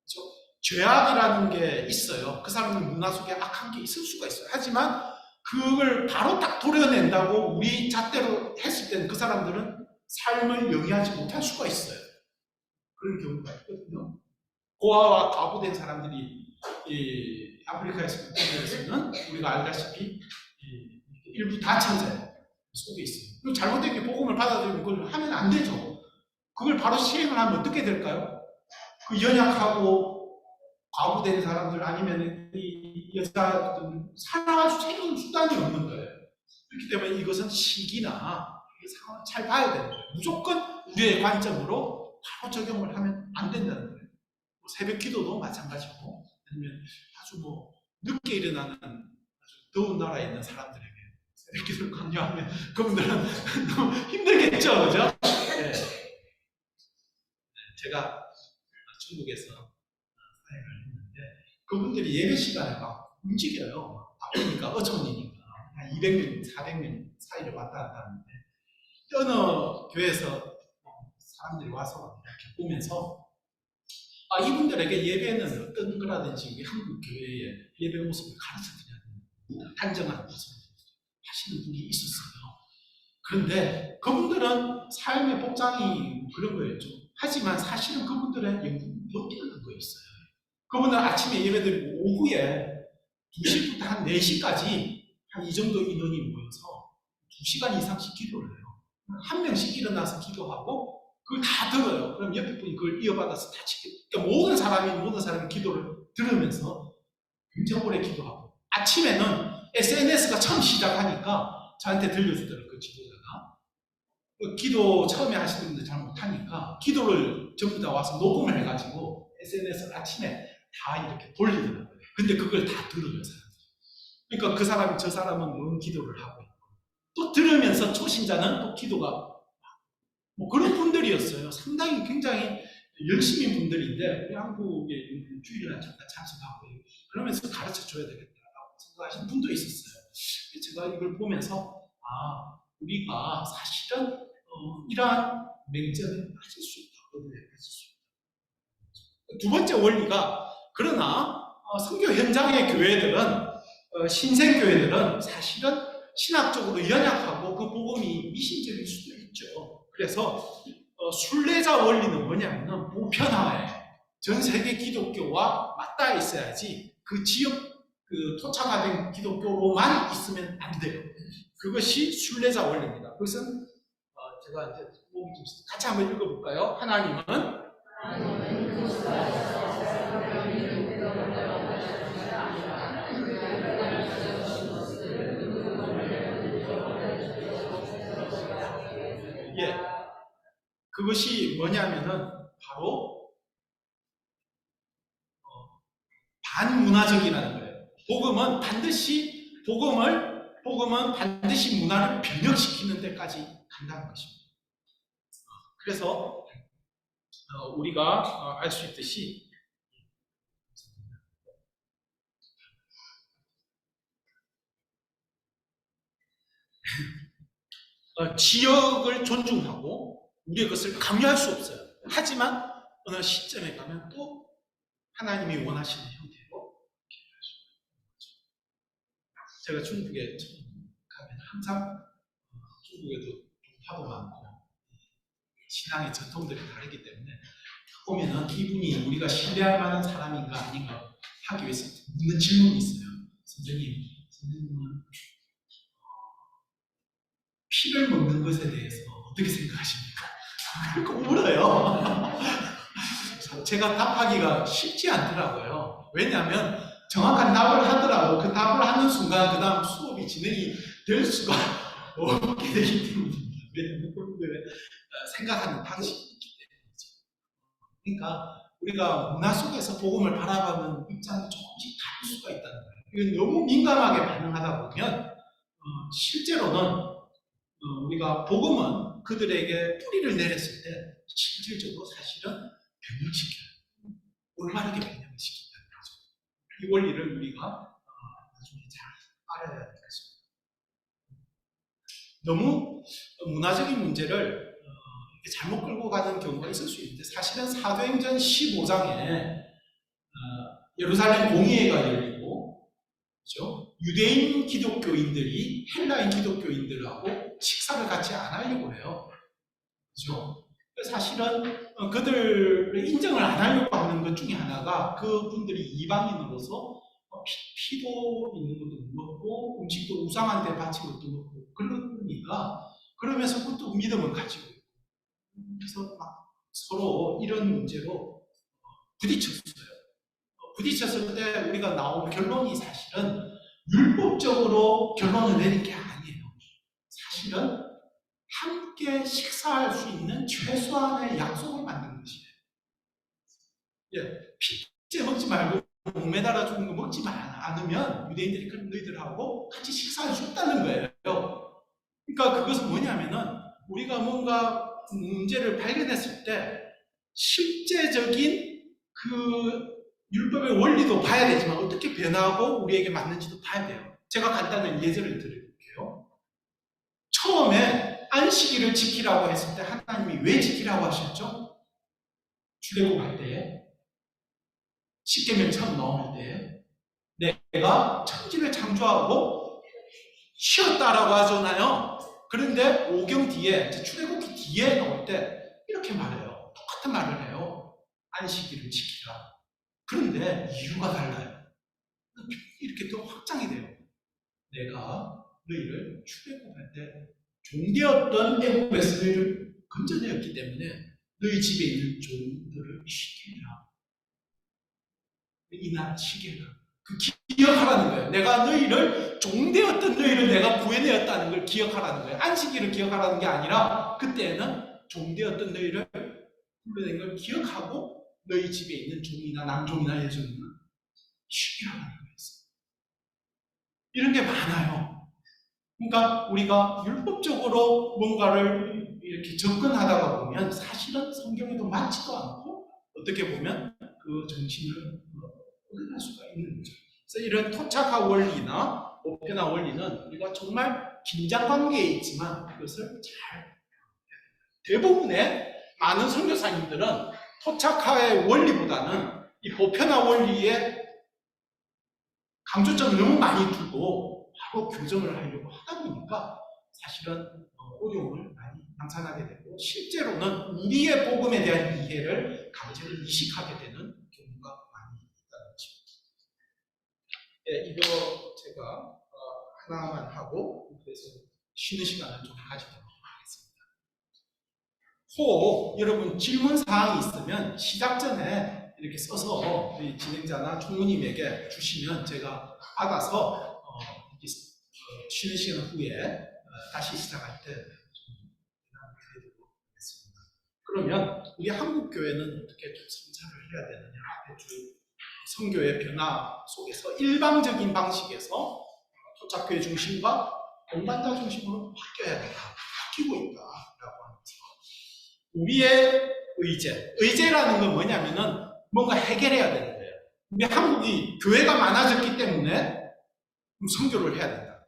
그렇죠? 죄악이라는 게 있어요. 그 사람들 문화 속에 악한 게 있을 수가 있어요. 하지만 그걸 바로 딱 도려낸다고 우리 잣대로 했을 때는 그 사람들은 삶을 영위하지 못할 수가 있어요. 그런 경우가 있거든요. 고아와 과부된 사람들이 이 아프리카에서는 우리가 알다시피 일부 다천자 속에 있어요. 잘못된 게 복음을 받아들이면 그걸 하면 안 되죠. 그걸 바로 시행을 하면 어떻게 될까요? 그 연약하고 과부된 사람들 아니면 이 여자들 살아갈 수 최근 수단이 없는 거예요. 그렇기 때문에 이것은 시기나 상황을 잘 봐야 되는 거예요. 무조건 우리의 관점으로 바로 적용을 하면 안 된다는 거예요. 새벽 기도도 마찬가지고, 아니면 아주 늦게 일어나는 아주 더운 나라에 있는 사람들에게 새벽 기도를 강요하면 그분들은 너무 힘들겠죠, 그죠? 네. 제가 중국에서 사역을 했는데 그분들이 예배 시간에 막 움직여요. 바쁘니까 어촌이니까 한 200명, 400명 사이를 왔다 갔다 하는데 어느 교회에서 사람들이 와서 이렇게 보면서 이분들에게 예배는 어떤 거라든지 우리 한국 교회의 예배 모습을 가르쳐드려야 된다. 단정한 모습을 하시는 분이 있었어요. 그런데 그분들은 삶의 복장이 그런 거였죠. 하지만 사실은 그분들의 영혼이 더 뛰어난 거였어요. 그분은 아침에 예배드리고 오후에 2시부터 한 4시까지 한 이 정도 인원이 모여서 2시간 이상씩 기도를 해요. 한 명씩 일어나서 기도하고 그걸 다 들어요. 그럼 옆에 분이 그걸 이어받아서 다 지켜요. 그러니까 모든 사람이 기도를 들으면서 굉장히 오래 기도하고, 아침에는 SNS가 처음 시작하니까 저한테 들려주더라고요. 그 지도자가. 기도 처음에 하시는 분들 잘 못하니까 기도를 전부 다 와서 녹음을 해가지고 SNS를 아침에 다 이렇게 돌리더라고요. 근데 그걸 다 들어요, 사람들이. 그러니까 그 사람이, 저 사람은 뭔 기도를 하고 있고, 또 들으면서 초신자는 또 기도가 그런 분들이었어요. 상당히 굉장히 열심히 분들인데 우리 한국에 주일이나 잠깐 참석하고 그러면서 가르쳐 줘야 되겠다라고 생각하시는 분도 있었어요. 제가 이걸 보면서 우리가 사실은 이러한 맹점에 빠질 수 있다. 빠질 수 있다. 두 번째 원리가, 그러나 선교 현장의 교회들은, 신생 교회들은 사실은 신학적으로 연약하고 그 복음이 미신적일 수도 있죠. 그래서 순례자 원리는 뭐냐면은 보편화에 전 세계 기독교와 맞닿아 있어야지 그 지역 토착화된 기독교로만 있으면 안 돼요. 그것이 순례자 원리입니다. 그것은 제가 이제 같이 한번 읽어볼까요? 하나님은 그것이 뭐냐면은 바로 반문화적이라는 거예요. 복음은 반드시 문화를 변혁시키는 데까지 간다는 것입니다. 그래서 우리가 알 수 있듯이 지역을 존중하고 우리의 것을 강요할 수 없어요. 하지만 어느 시점에 가면 또 하나님이 원하시는 형태로 할 수 있는 거죠. 제가 중국에 가면 항상 중국에도 종파도 많고 신앙의 전통들이 다르기 때문에 보면은 이분이 우리가 신뢰할 만한 사람인가 아닌가 하기 위해서 묻는 질문이 있어요. 선생님은 피를 먹는 것에 대해서 어떻게 생각하십니까? 그렇게 물어요. 제가 답하기가 쉽지 않더라고요. 왜냐하면 정확한 답을 하더라도 그 답을 하는 순간 그 다음 수업이 진행이 될 수가 없게 되기 때문입니다. 왜냐하면 그분들의 생각하는 방식이 있기 때문이죠. 그러니까 우리가 문화 속에서 복음을 바라보는 입장이 조금씩 다를 수가 있다는 거예요. 이건 너무 민감하게 반응하다 보면 실제로는 우리가 복음은 그들에게 뿌리를 내렸을 때 실질적으로 사실은 변형시켜요. 올바르게 변형을 시킨다는 거죠. 이 원리를 우리가 나중에 잘 알아야 되겠습니다. 너무 문화적인 문제를 잘못 끌고 가는 경우가 있을 수 있는데, 사실은 사도행전 15장에 예루살렘 공의회가 열리고, 그렇죠? 유대인 기독교인들이 헬라인 기독교인들하고 식사를 같이 안 하려고 해요. 그렇죠? 사실은 그들을 인정을 안 하려고 하는 것 중에 하나가 그분들이 이방인으로서 피도 있는 것도 먹고 음식도 우상한테 바친 것도 먹고 그러니까, 그러면서 그것도 믿음을 가지고 있고, 그래서 막 서로 이런 문제로 부딪혔어요. 부딪혔을 때 우리가 나온 결론이 사실은 율법적으로 결론을 내린 게 아니에요. 사실은 함께 식사할 수 있는 최소한의 약속을 만든 것이에요. 예, 피째 먹지 말고 목매달아 죽는 거 먹지 않으면 유대인들이 그런 너희들하고 같이 식사할 수 없다는 거예요. 그러니까 그것은 뭐냐면은 우리가 뭔가 문제를 발견했을 때 실제적인 그 율법의 원리도 봐야 되지만 어떻게 변하고 우리에게 맞는지도 봐야 돼요. 제가 간단한 예제를 드릴게요. 처음에 안식일을 지키라고 했을 때 하나님이 왜 지키라고 하셨죠? 출애굽할 때에 십계명 처음 나올 때에 내가 천지를 창조하고 쉬었다라고 하잖아요. 그런데 5경 뒤에 출애굽기 뒤에 나올 때 이렇게 말해요. 똑같은 말을 해요. 안식일을 지키라. 그런데 이유가 달라요. 이렇게 또 확장이 돼요. 내가 너희를 출애굽할 때 종되었던 애국에서 너희를 건져내었기 때문에 너희 집에 있는 종들을 시켜라. 이날 시계가 그 기억하라는 거예요. 내가 너희를 종되었던 너희를 내가 구해내었다는 걸 기억하라는 거예요. 안식일을 기억하라는 게 아니라 그때는 종되었던 너희를 불러낸 걸 기억하고 너희 집에 있는 종이나 남종이나 여종이나 쉬게 하라는 거였어요. 이런 게 많아요. 그러니까 우리가 율법적으로 뭔가를 이렇게 접근하다가 보면 사실은 성경에도 맞지도 않고 어떻게 보면 그 정신을 얻어갈 수가 있는 거죠. 그래서 이런 토착화 원리나 보편화 원리는 우리가 정말 긴장 관계에 있지만 그것을 잘 대부분의 많은 선교사님들은 토착화의 원리보다는 이 보편화 원리에 강조점을 너무 많이 두고 바로 교정을 하려고 하다 보니까 사실은 어려움을 많이 당산하게 되고 실제로는 우리의 복음에 대한 이해를 강제로 이식하게 되는 경우가 많이 있다는 것입니다. 예, 이거 제가 하나만 하고 그래서 쉬는 시간을 좀 가지도록 하겠습니다. 혹 여러분 질문 사항이 있으면 시작 전에 이렇게 써서 우리 진행자나 총무님에게 주시면 제가 받아서 쉬는 시간 후에 다시 시작할 때 대답드리도록 하겠습니다. 그러면 우리 한국 교회는 어떻게 좀 성찰을 해야 되느냐? 선교의 변화 속에서 일방적인 방식에서 토착교회 중심과 동반자 중심으로 바뀌어야 된다. 바뀌고 있다라고 하면서 우리의 의제라는 건 뭐냐면은 뭔가 해결해야 되는 거예요. 우리 한국이 교회가 많아졌기 때문에 선교를 해야 된다.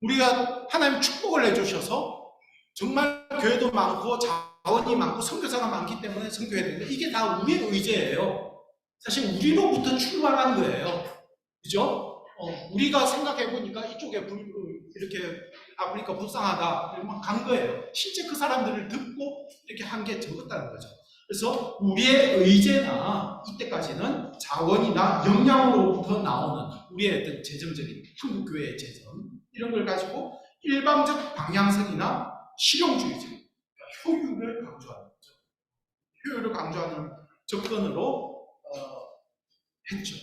우리가 하나님 축복을 해주셔서 정말 교회도 많고 자원이 많고 선교사가 많기 때문에 선교해야 된다. 이게 다 우리의 의제예요. 사실 우리로부터 출발한 거예요. 그죠? 우리가 생각해보니까 이쪽에 이렇게 아프리카 불쌍하다 이러면 간 거예요. 실제 그 사람들을 듣고 이렇게 한 게 적었다는 거죠. 그래서 우리의 의제나 이때까지는 자원이나 역량으로부터 나오는 우리의 어떤 재정적인 한국교회의 재정 이런 걸 가지고 일방적 방향성이나 실용주의적 그러니까 효율을 강조하는 거죠. 효율을 강조하는 접근으로 했죠.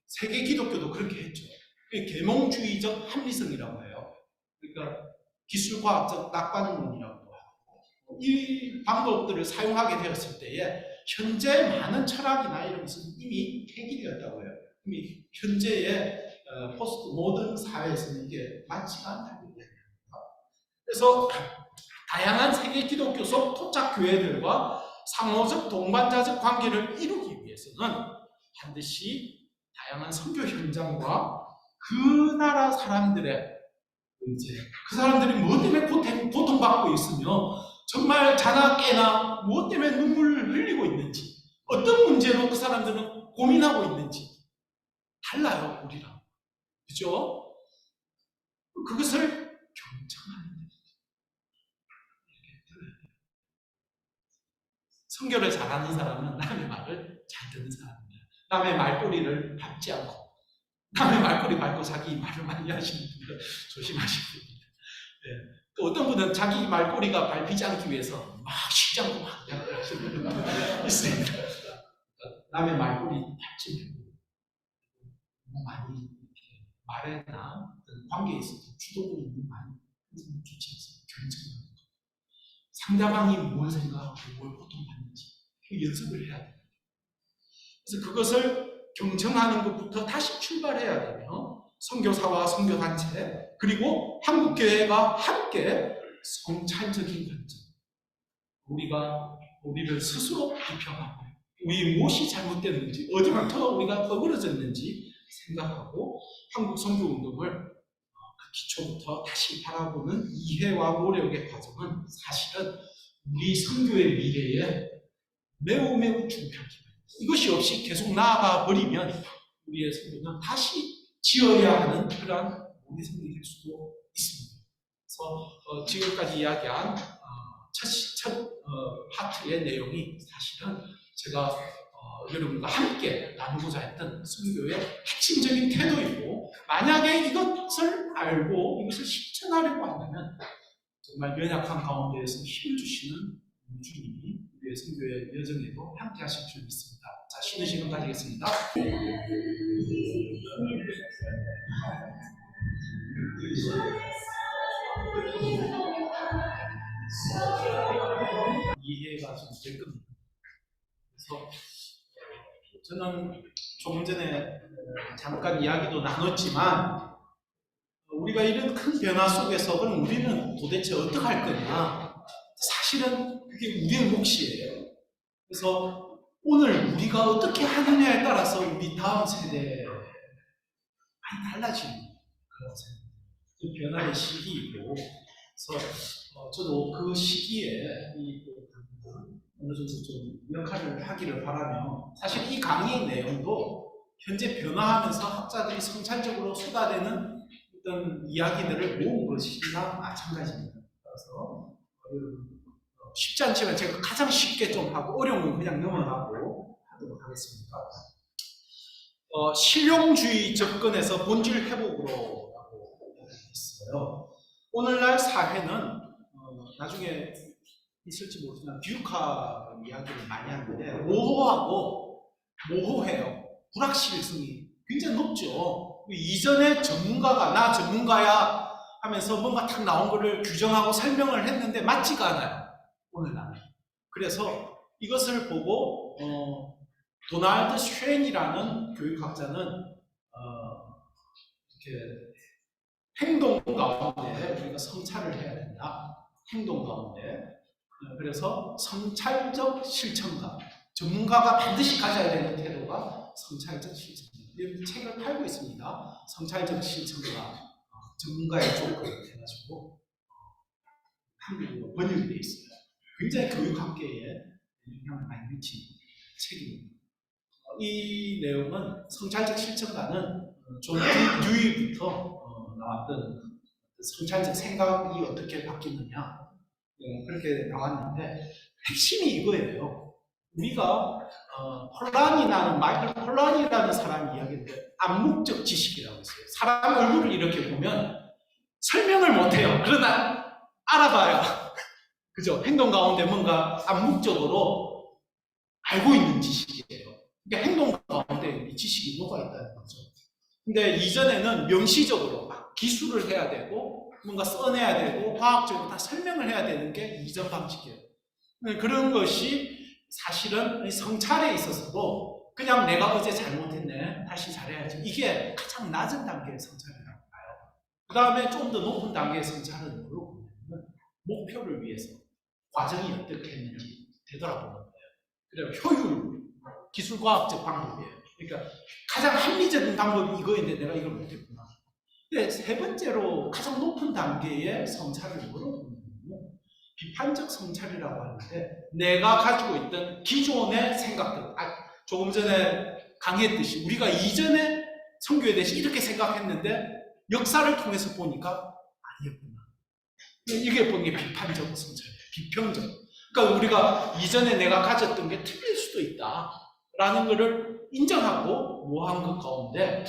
세계 기독교도 그렇게 했죠. 계몽주의적 합리성이라고 해요. 그러니까 기술과학적 낙관론이라고 하고 이 방법들을 사용하게 되었을 때에 현재 많은 철학이나 이런 것은 이미 해결되었다고 해요. 이미 현재의 포스트 모던 사회에서는 이게 맞지가 않다고 얘기합니다. 그래서 다양한 세계 기독교 속 토착 교회들과 상호적 동반자적 관계를 이루기 위해서는 반드시 다양한 선교 현장과 그 나라 사람들의 이제 그 사람들이 무엇 때문에 고통받고 있으며 정말 자나 깨나 무엇 때문에 눈물을 흘리고 있는지 어떤 문제로 그 사람들은 고민하고 있는지 달라요 우리랑. 그죠? 그것을 경청하는 선교를 잘하는 사람은 남의 말을 잘 듣는 사람입니다. 남의 말꼬리를 밟지 않고 남의 말꼬리 밟고 자기 말을 많이 하시는 분들 조심하시기 바랍니다. 네. 또 어떤 분은 자기 말꼬리가 밟히지 않기 위해서 막 쉬지 않고 반대를 하시는 분이 있습니다. 남의 말꼬리 밟지 말고 많이 이렇게 말에나 어떤 관계에 있어서 주도권이 많이 좋지 않습니다. 경쟁하는 거. 상대방이 뭘 생각하고 뭘 고통받는지 그 연습을 해야 돼요. 그래서 그것을 경청하는 것부터 다시 출발해야 되며 선교사와 선교단체 그리고 한국교회가 함께 성찰적인 관점 우리가 우리를 스스로 비평하고 우리 무엇이 잘못됐는지 어디부터 우리가 어그러졌는지 생각하고 한국 선교운동을 그 기초부터 다시 바라보는 이해와 노력의 과정은 사실은 우리 선교의 미래에 매우 중요합니다. 이것이 없이 계속 나아가 버리면 우리의 선교는 다시 지어야 하는 그러한 우리 선교가 될 수도 있습니다. 그래서 지금까지 이야기한 첫 파트의 내용이 사실은 제가 여러분과 함께 나누고자 했던 선교의 핵심적인 태도이고 만약에 이것을 알고 이것을 실천하려고 한다면 정말 연약한 가운데에서 힘을 주시는 주님이 우리의 선교의 여정에도 함께 하실 줄 믿습니다. 자, 쉬는 시간 가지겠습니다. 이해가 좀 될 겁니다. 그래서 저는 조금 전에 잠깐 이야기도 나눴지만 우리가 이런 큰 변화 속에서 그럼 우리는 도대체 어떻게 할 거냐? 사실은 그게 우리의 몫이에요. 그래서 오늘 우리가 어떻게 하느냐에 따라서 우리 다음 세대에 많이 달라지는 그런 그 변화의 시기이고 그래서 저도 그 시기에 어느 정도 좀 역할을 하기를 바라며 사실 이 강의 내용도 현재 변화하면서 학자들이 성찰적으로 쏟아내는 어떤 이야기들을 모은 것이나 마찬가지입니다. 그래서 쉽지 않지만 제가 가장 쉽게 좀 하고 어려운 건 그냥 넘어가고 하도록 하겠습니다. 실용주의 접근에서 본질 회복으로 라고 했어요. 오늘날 사회는 나중에 있을지 모르지만 듀카 이야기를 많이 하는데 모호해요. 불확실성이 굉장히 높죠. 이전에 전문가가 나 전문가야 하면서 뭔가 탁 나온 거를 규정하고 설명을 했는데 맞지가 않아요. 오늘날. 그래서 이것을 보고 도널드 쉐인이라는 교육학자는 이렇게 행동 가운데 우리가 성찰을 해야 된다. 행동 가운데. 그래서 성찰적 실천가. 전문가가 반드시 가져야 되는 태도가 성찰적 실천가. 이 책을 팔고 있습니다. 성찰적 실천가. 전문가의 조건 해가지고 한국어로 번역이 되어 있어요. 굉장히 교육학계에 영향을 많이 미친 책입니다. 이 내용은 성찰적 실천가는 존 듀이부터 나왔던 성찰적 생각이 어떻게 바뀌느냐 그렇게 나왔는데 핵심이 이거예요. 우리가 마이클 폴란이라는 사람이 이야기했는데 암묵적 지식이라고 했어요. 사람 얼굴을 이렇게 보면 설명을 못해요. 그러나 알아봐요. 그죠? 행동 가운데 뭔가 암묵적으로 알고 있는 지식이에요. 그러니까 행동 가운데 이 지식이 녹아있다는 거죠. 근데 이전에는 명시적으로 기술을 해야 되고 뭔가 써내야 되고 과학적으로 다 설명을 해야 되는 게 이전 방식이에요. 그런 것이 사실은 성찰에 있어서도 그냥 내가 어제 잘못했네 다시 잘해야지 이게 가장 낮은 단계의 성찰이라고 봐요. 그 다음에 좀 더 높은 단계의 성찰은 뭐로 보냐면 목표를 위해서 과정이 어떻게 했는지 되돌아보는 거예요. 그래서 효율, 기술과학적 방법이에요. 그러니까 가장 합리적인 방법이 이거인데 내가 이걸 못했구나. 근데 세 번째로 가장 높은 단계의 성찰을 뭐로 보냐면 비판적 성찰이라고 하는데 내가 가지고 있던 기존의 생각들 조금 전에 강의했듯이 우리가 이전에 선교에 대해서 이렇게 생각했는데 역사를 통해서 보니까 아니었구나. 이게 보는 게 비판적 성찰이에요. 비평적. 그러니까 우리가 이전에 내가 가졌던 게 틀릴 수도 있다 라는 것을 인정하고 모호한 것 가운데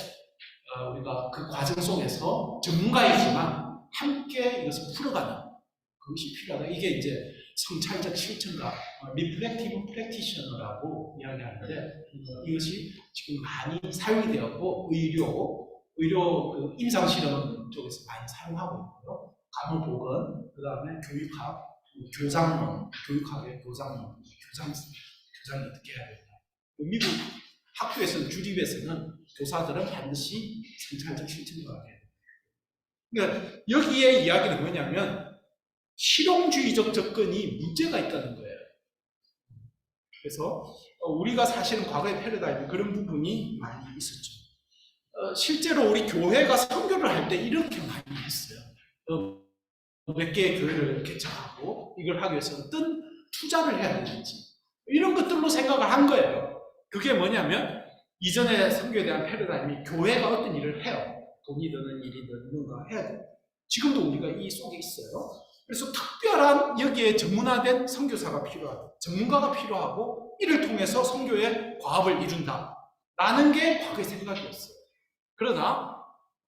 우리가 그 과정 속에서 전문가이지만 함께 이것을 풀어가는 그것이 필요하다. 이게 이제 성찰적 실천가, 리플렉티브 프랙티셔너라고 이야기하는데 이것이 지금 많이 사용이 되었고 의료 그 임상실험 쪽에서 많이 사용하고 있고요. 간호보건, 그 다음에 교육학, 교장론, 교육학의 교장론, 교장이 어떻게 해야 되나. 미국 학교에서는 주립에서는 교사들은 반드시 성찰적 실천가가 해야 돼요. 그러니까 여기에 이야기는 뭐냐면 실용주의적 접근이 문제가 있다는 거예요. 그래서 우리가 사실은 과거의 패러다임에 그런 부분이 많이 있었죠. 실제로 우리 교회가 선교를 할 때 이렇게 많이 했어요. 몇 개의 교회를 개척하고 이걸 하기 위해서 어떤 투자를 해야 되는지 이런 것들로 생각을 한 거예요. 그게 뭐냐면 이전의 선교에 대한 패러다임이 교회가 어떤 일을 해요. 돈이 드는 일이든 뭔가 해야 돼요. 지금도 우리가 이 속에 있어요. 그래서 특별한 여기에 전문화된 선교사가 필요하고 전문가가 필요하고 이를 통해서 선교의 과업을 이룬다 라는 게 과거의 생각이었어요. 그러나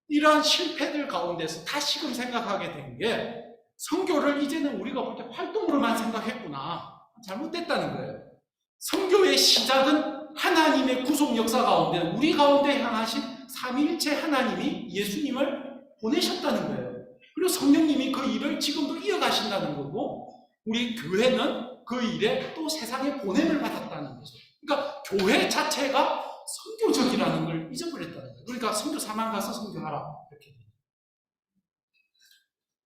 이러한 실패들 가운데서 다시금 생각하게 된 게 선교를 이제는 우리가 볼 때 활동으로만 생각했구나. 잘못됐다는 거예요. 선교의 시작은 하나님의 구속 역사 가운데 우리 가운데 향하신 삼위일체 하나님이 예수님을 보내셨다는 거예요. 그리고 성령님이 그 일을 지금도 이어가신다는 거고 우리 교회는 그 일에 또 세상에 보냄을 받았다는 거죠. 그러니까 교회 자체가 선교적이라는 걸 잊어버렸다는 거예요. 그러니까 선교사만 가서 선교하라 이렇게.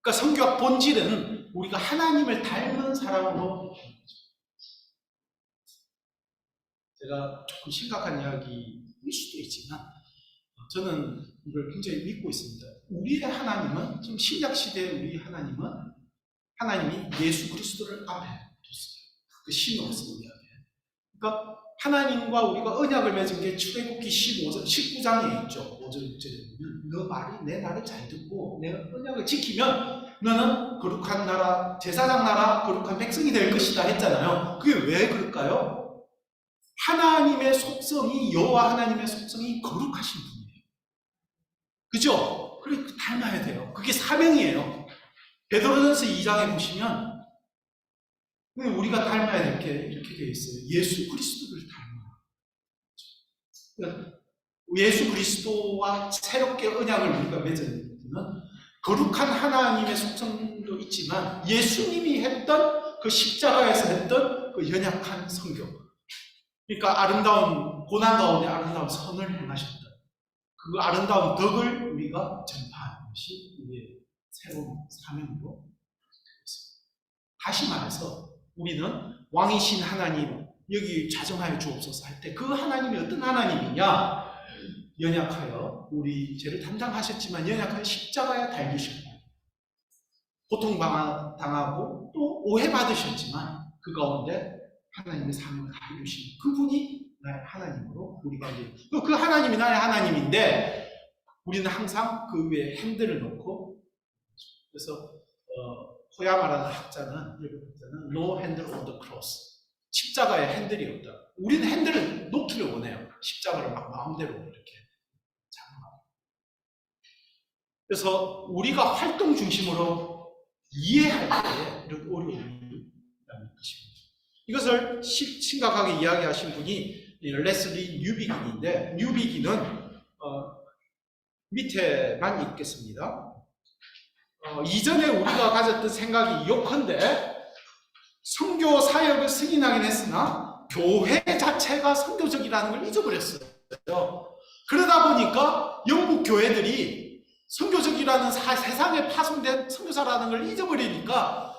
그러니까 선교학 본질은 우리가 하나님을 닮은 사람으로. 제가 조금 심각한 이야기일 수도 있지만 저는 이걸 굉장히 믿고 있습니다. 우리의 하나님은 지금 신약시대의 우리 하나님은 하나님이 예수 그리스도를 앞에 뒀어요. 그 신으로서 이야기해요. 그러니까 하나님과 우리가 언약을 맺은 게 출애굽기 19장에 있죠. 5절 6절에 보면 너 말이 내 말을 잘 듣고 내 언약을 지키면 너는 거룩한 나라, 제사장 나라, 거룩한 백성이 될 것이다 했잖아요. 그게 왜 그럴까요? 하나님의 속성이 여호와 하나님의 속성이 거룩하신 분이에요. 그죠? 그래 닮아야 돼요. 그게 사명이에요. 베드로전서 2장에 보시면 우리가 닮아야 될 게 이렇게 되어 있어요. 예수 그리스도를 닮아요. 예수 그리스도와 새롭게 언약을 우리가 맺은 것은 거룩한 하나님의 속성도 있지만 예수님이 했던 그 십자가에서 했던 그 연약한 성교. 그러니까 아름다운 고난 가운데 아름다운 선을 행하셨다. 그 아름다운 덕을 우리가 전파하는 것이 우리의 새로운 사명으로 있습니다. 다시 말해서 우리는 왕이신 하나님 여기 자정하여 주옵소서 할 때 그 하나님이 어떤 하나님이냐? 연약하여 우리 죄를 담당하셨지만 연약하여 십자가에 달리셨고 고통당하고 또 오해받으셨지만 그 가운데 하나님의 사명을 다 이루신 그분이 나의 하나님으로 우리가 그 하나님이 나의 하나님인데 우리는 항상 그 위에 핸들을 놓고 그래서 호야마라는 학자는 일본 학자는 No handle on the cross 십자가에 핸들이 없다. 우리는 핸들을 놓기를 원해요. 십자가를 막 마음대로 이렇게 잡아요. 그래서 우리가 활동 중심으로 이해할 때 이런 어려움이 있다는 것입니다. 이것을 심각하게 이야기하신 분이 레슬리 뉴비긴인데 뉴비긴은 밑에만 읽겠습니다. 이전에 우리가 가졌던 생각이 요컨대 선교 사역을 승인하긴 했으나 교회 자체가 선교적이라는 걸 잊어버렸어요. 그러다 보니까 영국 교회들이 선교적이라는 세상에 파송된 선교사라는 걸 잊어버리니까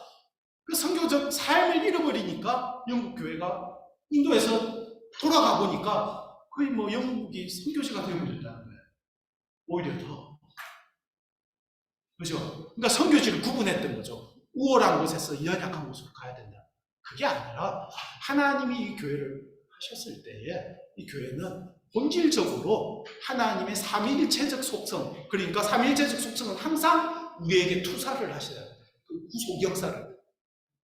그 선교적 삶을 잃어버리니까 영국 교회가 인도에서 돌아가 보니까 거의 뭐 영국이 선교지가 되어버렸다는 거예요. 오히려 더. 그죠? 그러니까 선교지를 구분했던 거죠. 우월한 곳에서 연약한 곳으로 가야 된다. 그게 아니라 하나님이 이 교회를 하셨을 때에 이 교회는 본질적으로 하나님의 삼위일체적 속성, 그러니까 삼위일체적 속성은 항상 우리에게 투사를 하셔야 돼요. 그 구속 역사를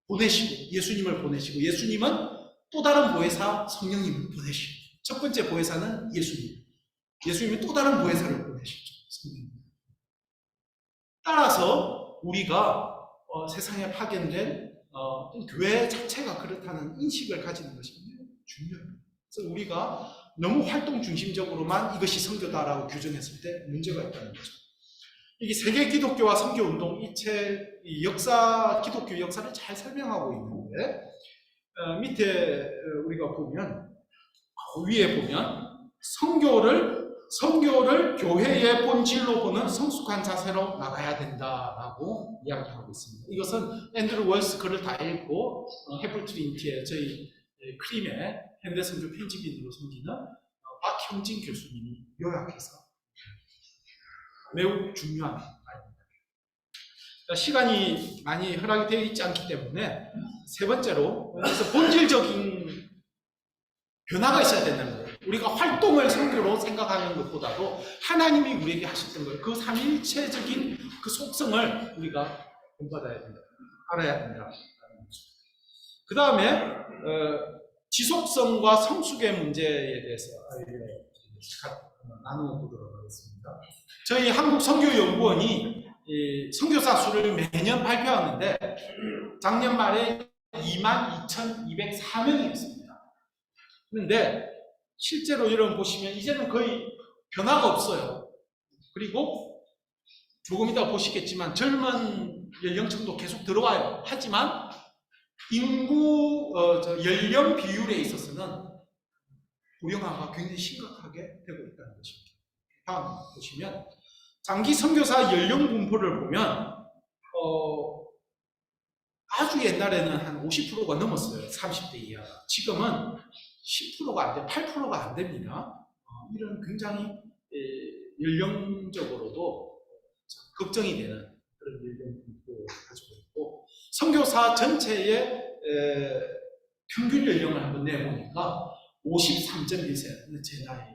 보내시고 예수님을 보내시고 예수님은 또 다른 보혜사 성령님을 보내시고 첫 번째 보혜사는 예수님이 또 다른 보혜사를 보내시죠. 성령. 따라서 우리가 세상에 파견된 교회 자체가 그렇다는 인식을 가지는 것이 중요합니다. 그래서 우리가 너무 활동 중심적으로만 이것이 선교다라고 규정했을 때 문제가 있다는 거죠. 이게 세계 기독교와 선교 운동 이 역사, 기독교 역사를 잘 설명하고 있는데 밑에 우리가 보면 위에 보면 선교를 교회의 본질로 보는 성숙한 자세로 나가야 된다라고 이야기하고 있습니다. 이것은 앤드루 월스 글을 다 읽고 해플 트리니티의 저희 크림의 현대 선교 편집인으로 섬기는 박형진 교수님이 요약해서 매우 중요한 말입니다. 시간이 많이 허락이 되어 있지 않기 때문에 세 번째로 그래서 본질적인 변화가 있어야 된다는 거예요. 우리가 활동을 선교로 생각하는 것보다도 하나님이 우리에게 하셨던 걸 그 삼위일체적인 그 속성을 우리가 본받아야 된다. 알아야 된다. 그 다음에 지속성과 성숙의 문제에 대해서 나눠보도록 하겠습니다. 저희 한국선교연구원이 선교사 수를 매년 발표하는데 작년 말에 22,204명이었습니다. 그런데 실제로 여러분 보시면 이제는 거의 변화가 없어요. 그리고 조금 이따 보시겠지만 젊은 연령층도 계속 들어와요. 하지만 인구 연령 비율에 있어서는 고령화가 굉장히 심각하게 되고 있다는 것입니다. 다음 보시면 장기 선교사 연령 분포를 보면 아주 옛날에는 한 50%가 넘었어요. 30대 이하가. 지금은 10%가 안 돼, 8%가 안 됩니다. 이런 굉장히 연령적으로도 걱정이 되는 그런 연령 분포를 가지고 있고, 선교사 전체의 평균 연령을 한번 내보니까 53.1세, 제 나이.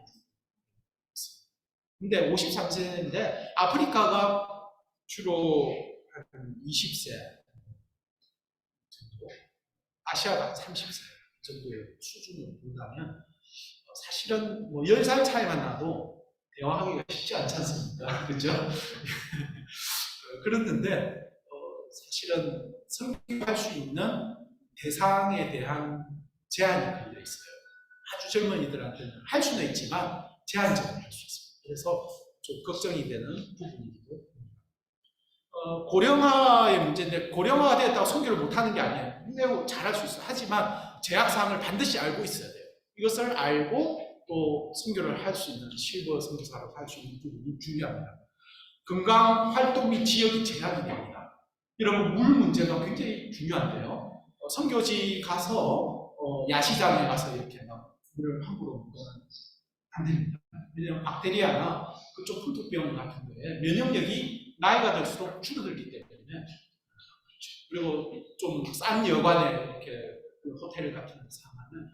근데 53세인데 아프리카가 주로 한 20세 정도, 아시아가 30세 정도의 수준을 본다면 사실은 뭐 10살 차이만 나도 대화하기가 쉽지 않지 않습니까? 그죠? 그랬는데 사실은 선교할 수 있는 대상에 대한 제한이 걸려 있어요. 아주 젊은이들한테는 할 수는 있지만 제한적으로 할 수 있습니다. 그래서 좀 걱정이 되는 부분이기도 합니다. 고령화의 문제인데 고령화가 되었다고 선교를 못하는 게 아니에요. 매우 잘할 수 있어요. 하지만 제약사항을 반드시 알고 있어야 돼요. 이것을 알고 또 선교를 할 수 있는 실버 선교사로 할 수 있는 부분이 중요합니다. 건강 활동 및 지역이 제한이 됩니다. 여러분 물 문제가 굉장히 중요한데요. 선교지 가서 야시장에 가서 이렇게 막 물을 함부로 먹으면 안 됩니다. 왜냐하면 박테리아나 그쪽 풍토병 같은 거에 면역력이 나이가 들수록 줄어들기 때문에. 그리고 좀 싼 여관에 이렇게 그 호텔 같은 데 사면은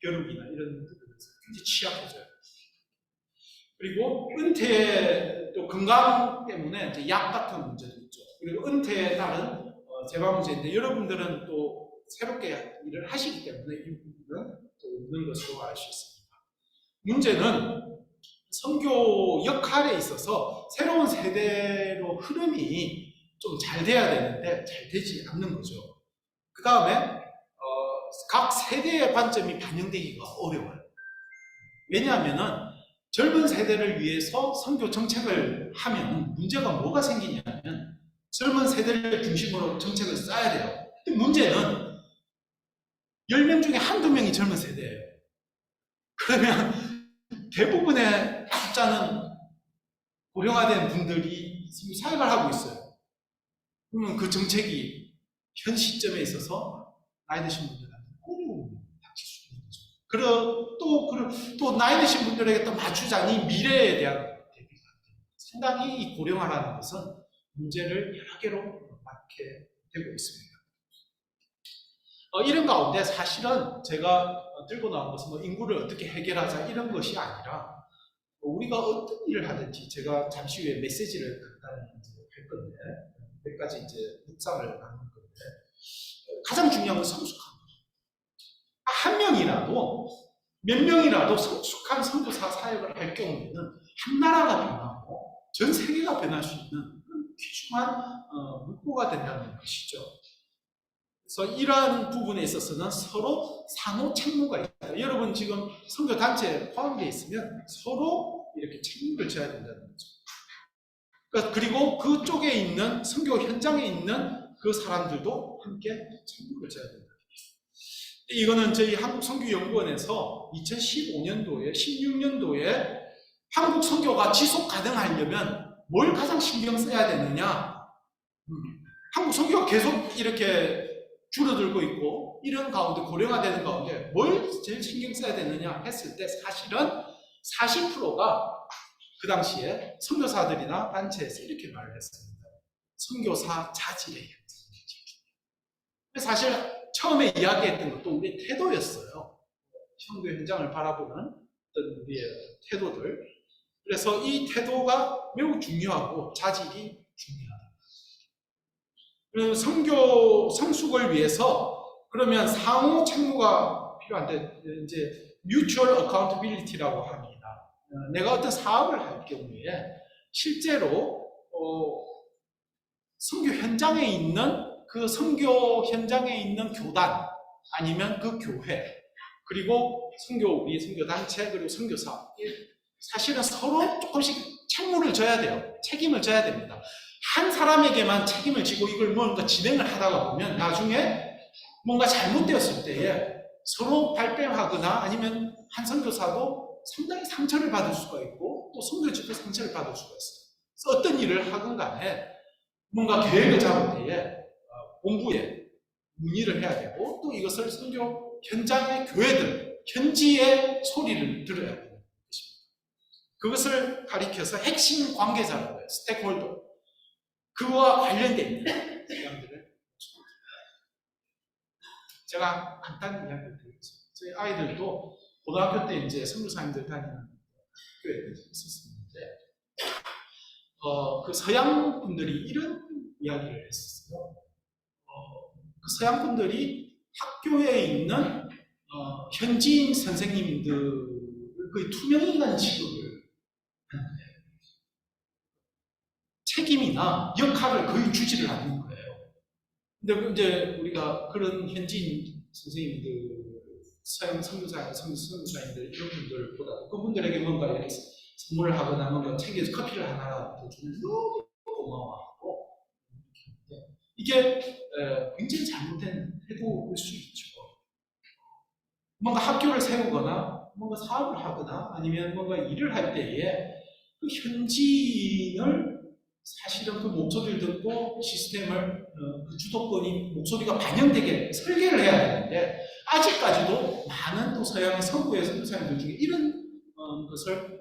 벼룩이나 이런 부분에서 굉장히 취약해져요. 그리고 은퇴 또 건강 때문에 이제 약 같은 문제도 있죠. 그리고 은퇴에 따른 재발 문제인데 여러분들은 또 새롭게 일을 하시기 때문에 이 부분은 또 있는 것으로 알 수 있습니다. 문제는 선교 역할에 있어서 새로운 세대로 흐름이 좀 잘 돼야 되는데 잘 되지 않는 거죠. 그 다음에 각 세대의 관점이 반영되기가 어려워요. 왜냐하면은 젊은 세대를 위해서 선교 정책을 하면 문제가 뭐가 생기냐면 젊은 세대를 중심으로 정책을 짜야 돼요. 근데 문제는 10명 중에 한두 명이 젊은 세대예요. 그러면 대부분의 숫자는 고령화된 분들이 사역을 하고 있어요. 그러면 그 정책이 현 시점에 있어서 나이 드신 분들한테 어려움을 닥칠 수 있는 거죠. 또 나이 드신 분들에게 또 맞추자니 미래에 대한 대비가 안 됩니다. 상당히 이 고령화라는 것은 문제를 여러 개로 낳게 되고 있습니다. 이런 가운데 사실은 제가 들고 나온 것은 뭐 인구를 어떻게 해결하자 이런 것이 아니라 우리가 어떤 일을 하든지 제가 잠시 후에 메시지를 간단히 할 건데 몇 가지 이제 묵상을 나눌 건데 가장 중요한 건 성숙함. 한 명이라도 몇 명이라도 성숙한 선교사 사역을 할 경우에는 한 나라가 변하고 전 세계가 변할 수 있는 귀중한 물꼬가 된다는 것이죠. 그래서 이러한 부분에 있어서는 서로 상호 책무가 있다. 여러분 지금 선교 단체에 포함되어 있으면 서로 이렇게 책무를 져야 된다는 거죠. 그러니까 그리고 그쪽에 있는 선교 현장에 있는 그 사람들도 함께 책무를 져야 된다. 이거는 저희 한국선교연구원에서 2015년도에 16년도에 한국 선교가 지속 가능하려면 뭘 가장 신경 써야 되느냐? 한국 선교가 계속 이렇게 줄어들고 있고 이런 가운데 고령화되는 가운데 뭘 제일 신경 써야 되느냐 했을 때 사실은 40%가 그 당시에 선교사들이나 단체에서 이렇게 말을 했습니다. 선교사 자질의 현장. 사실 처음에 이야기했던 것도 우리의 태도였어요. 선교 현장을 바라보는 어떤 우리의 태도들. 그래서 이 태도가 매우 중요하고 자질이 중요하다. 선교 성숙을 위해서 그러면 상호 책무가 필요한데 이제 mutual accountability라고 합니다. 내가 어떤 사업을 할 경우에 실제로 선교 현장에 있는 그 선교 현장에 있는 교단 아니면 그 교회 그리고 우리 선교 단체 그리고 선교사 사실은 서로 조금씩 책무를 져야 돼요. 책임을 져야 됩니다. 한 사람에게만 책임을 지고 이걸 뭔가 진행을 하다가 보면 나중에 뭔가 잘못되었을 때에 서로 발뺌하거나 아니면 한 선교사도 상당히 상처를 받을 수가 있고 또 선교지도 상처를 받을 수가 있어요. 그래서 어떤 일을 하건 간에 뭔가 계획을 잡을 때에 본부에 문의를 해야 되고 또 이것을 선교 현장의 교회들, 현지의 소리를 들어야 되는 것입니다. 그것을 가리켜서 핵심 관계자라고 해요. 스테이크홀더. 그와 관련된 있는 사람들을 제가 간단히 이야기를 드리겠습니다. 저희 아이들도 고등학교 때 이제 선교사님들 다니는 학교에 있었는데 그 서양 분들이 이런 이야기를 했었어요. 그 서양 분들이 학교에 있는 현지인 선생님들 거의 투명인간 취급을 하는데 책임이나 역할을 거의 주지를 않는 거예요. 근데 이제 우리가 그런 현지인 선생님들, 서양 선교사님들 이런 분들보다 그분들에게 뭔가 이렇게 선물을 하거나 뭔가 챙겨서 커피를 하나 더 주면 너무 고마워하고 이게 굉장히 잘못된 태도일 수 있죠. 뭔가 학교를 세우거나 뭔가 사업을 하거나 아니면 뭔가 일을 할 때에 그 현지인을 사실은 그 목소리를 듣고 시스템을 그 주도권이 목소리가 반영되게 설계를 해야 되는데 아직까지도 많은 또 서양의 서구의 선교사님들 중에 이런 것을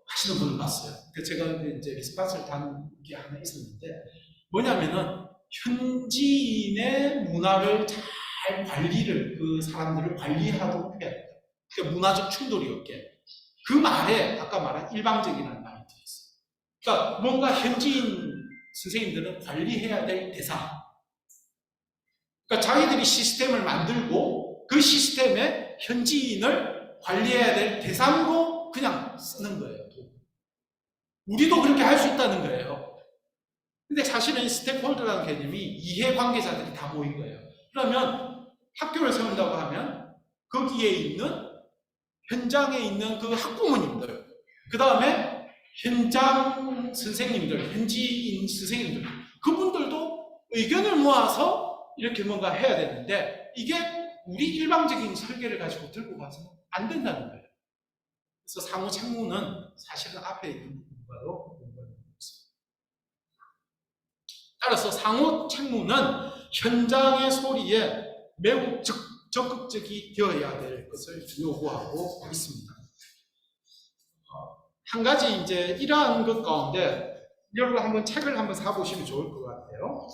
하시는 분을 봤어요. 제가 이제 리스판스를 단 게 하나 있었는데 뭐냐면은 현지인의 문화를 잘 관리를 그 사람들을 관리하도록 해야 된다. 그러니까 문화적 충돌이 없게. 그 말에 아까 말한 일방적이라는 말이 들어있어요. 그러니까 뭔가 현지인 선생님들은 관리해야 될 대상. 그러니까 자기들이 시스템을 만들고 그 시스템에 현지인을 관리해야 될 대상으로 그냥 쓰는 거예요. 우리도 그렇게 할 수 있다는 거예요. 근데 사실은 스테이크홀더라는 개념이 이해관계자들이 다 모인 거예요. 그러면 학교를 세운다고 하면 거기에 있는 현장에 있는 그 학부모님들, 그 다음에 현장 선생님들, 현지인 선생님들, 그분들도 의견을 모아서 이렇게 뭔가 해야 되는데 이게 우리 일방적인 설계를 가지고 들고 가서는 안 된다는 거예요. 그래서 상호 책무는 사실은 앞에 있는 부분과도 연관이 있습니다. 따라서 상호 책무는 현장의 소리에 매우 적극적이 되어야 될 것을 요구하고 있습니다. 한 가지 이제 이러한 것 가운데 여러분 한번 책을 한번 사보시면 좋을 것 같아요.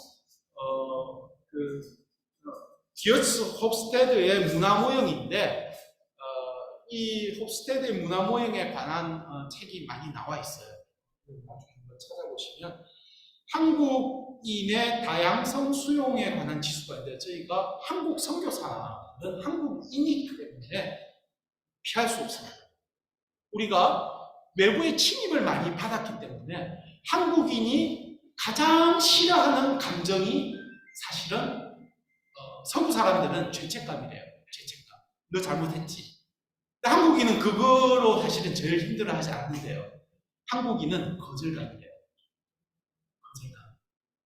디어츠 홉스테드의 문화 모형인데 이 홉스테드의 문화 모형에 관한 책이 많이 나와 있어요. 나중에 한번 찾아보시면 한국인의 다양성 수용에 관한 지수가 있는데 저희가 한국 선교사는 한국인이기 때문에 피할 수 없습니다. 우리가 외부의 침입을 많이 받았기 때문에 한국인이 가장 싫어하는 감정이 사실은 서구 사람들은 죄책감이래요. 죄책감. 너 잘못했지. 근데 한국인은 그거로 사실은 제일 힘들어하지 않는데요. 한국인은 거절감이래요. 거절감.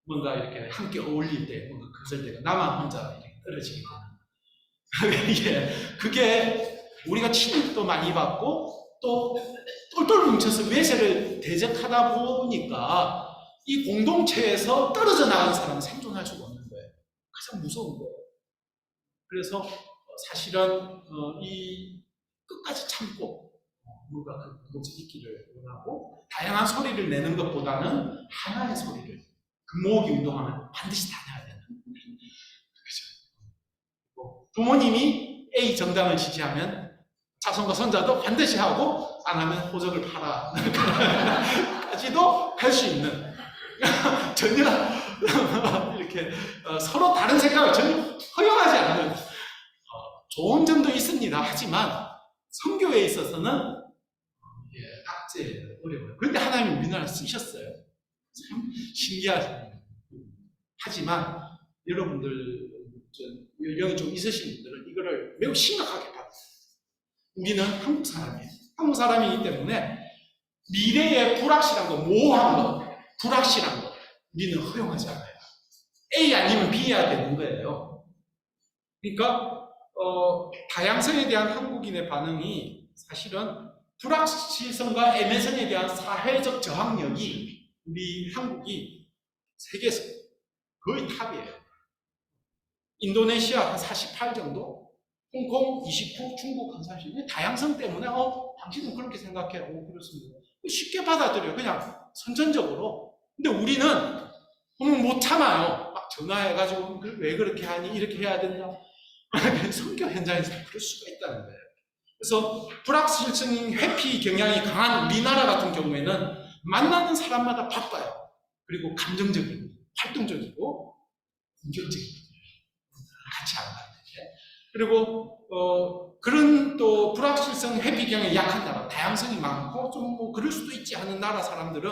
뭔가 이렇게 함께 어울릴 때 뭔가 거절되고 나만 혼자 이렇게 떨어지게 되는. 그게 우리가 침입도 많이 받고 또 똘똘 뭉쳐서 외세를 대적하다 보니까 이 공동체에서 떨어져 나간 사람은 생존할 수가 없는 거예요. 가장 무서운 거예요. 그래서 사실은 이 끝까지 참고 우리가 그 공동체 있기를 원하고 다양한 소리를 내는 것보다는 하나의 소리를 금모으기 운동하면 반드시 다 내야 되는 거죠. 부모님이 A 정당을 지지하면 자손과 손자도 반드시 하고 안 하면 호적을 팔아 까지도 할 수 있는 전혀 이렇게 서로 다른 생각을 전혀 허용하지 않는 좋은 점도 있습니다. 하지만 선교에 있어서는 악재 어려워요. 그런데 하나님이 우리나라를 쓰셨어요. 참 신기하죠. 하지만 여러분들 연령이 좀 있으신 분들은 이거를 매우 심각하게 받아요. 우리는 한국 사람이에요. 한국 사람이기 때문에 미래의 불확실한 거, 모호한 거, 불확실한 거 우리는 허용하지 않아요. A 아니면 B여야 되는 거예요. 그러니까 다양성에 대한 한국인의 반응이 사실은 불확실성과 애매성에 대한 사회적 저항력이 우리 한국이 세계에서 거의 탑이에요. 인도네시아 한 48 정도, 홍콩 29, 중국 한 30. 다양성 때문에 당신은 그렇게 생각해. 그렇습니다. 쉽게 받아들여요. 그냥 선천적으로. 근데 우리는 못 참아요. 막 전화해가지고 왜 그렇게 하니? 이렇게 해야 된다. 선교 현장에서 그럴 수가 있다는 거예요. 그래서 불확실성 회피 경향이 강한 우리나라 같은 경우에는 만나는 사람마다 바빠요. 그리고 감정적이고 활동적이고 공격적이고 같이 안 가는 게. 그리고 그런 또 불확실성 회피 경향이 약한 나라, 다양성이 많고 좀 뭐 그럴 수도 있지 하는 나라 사람들은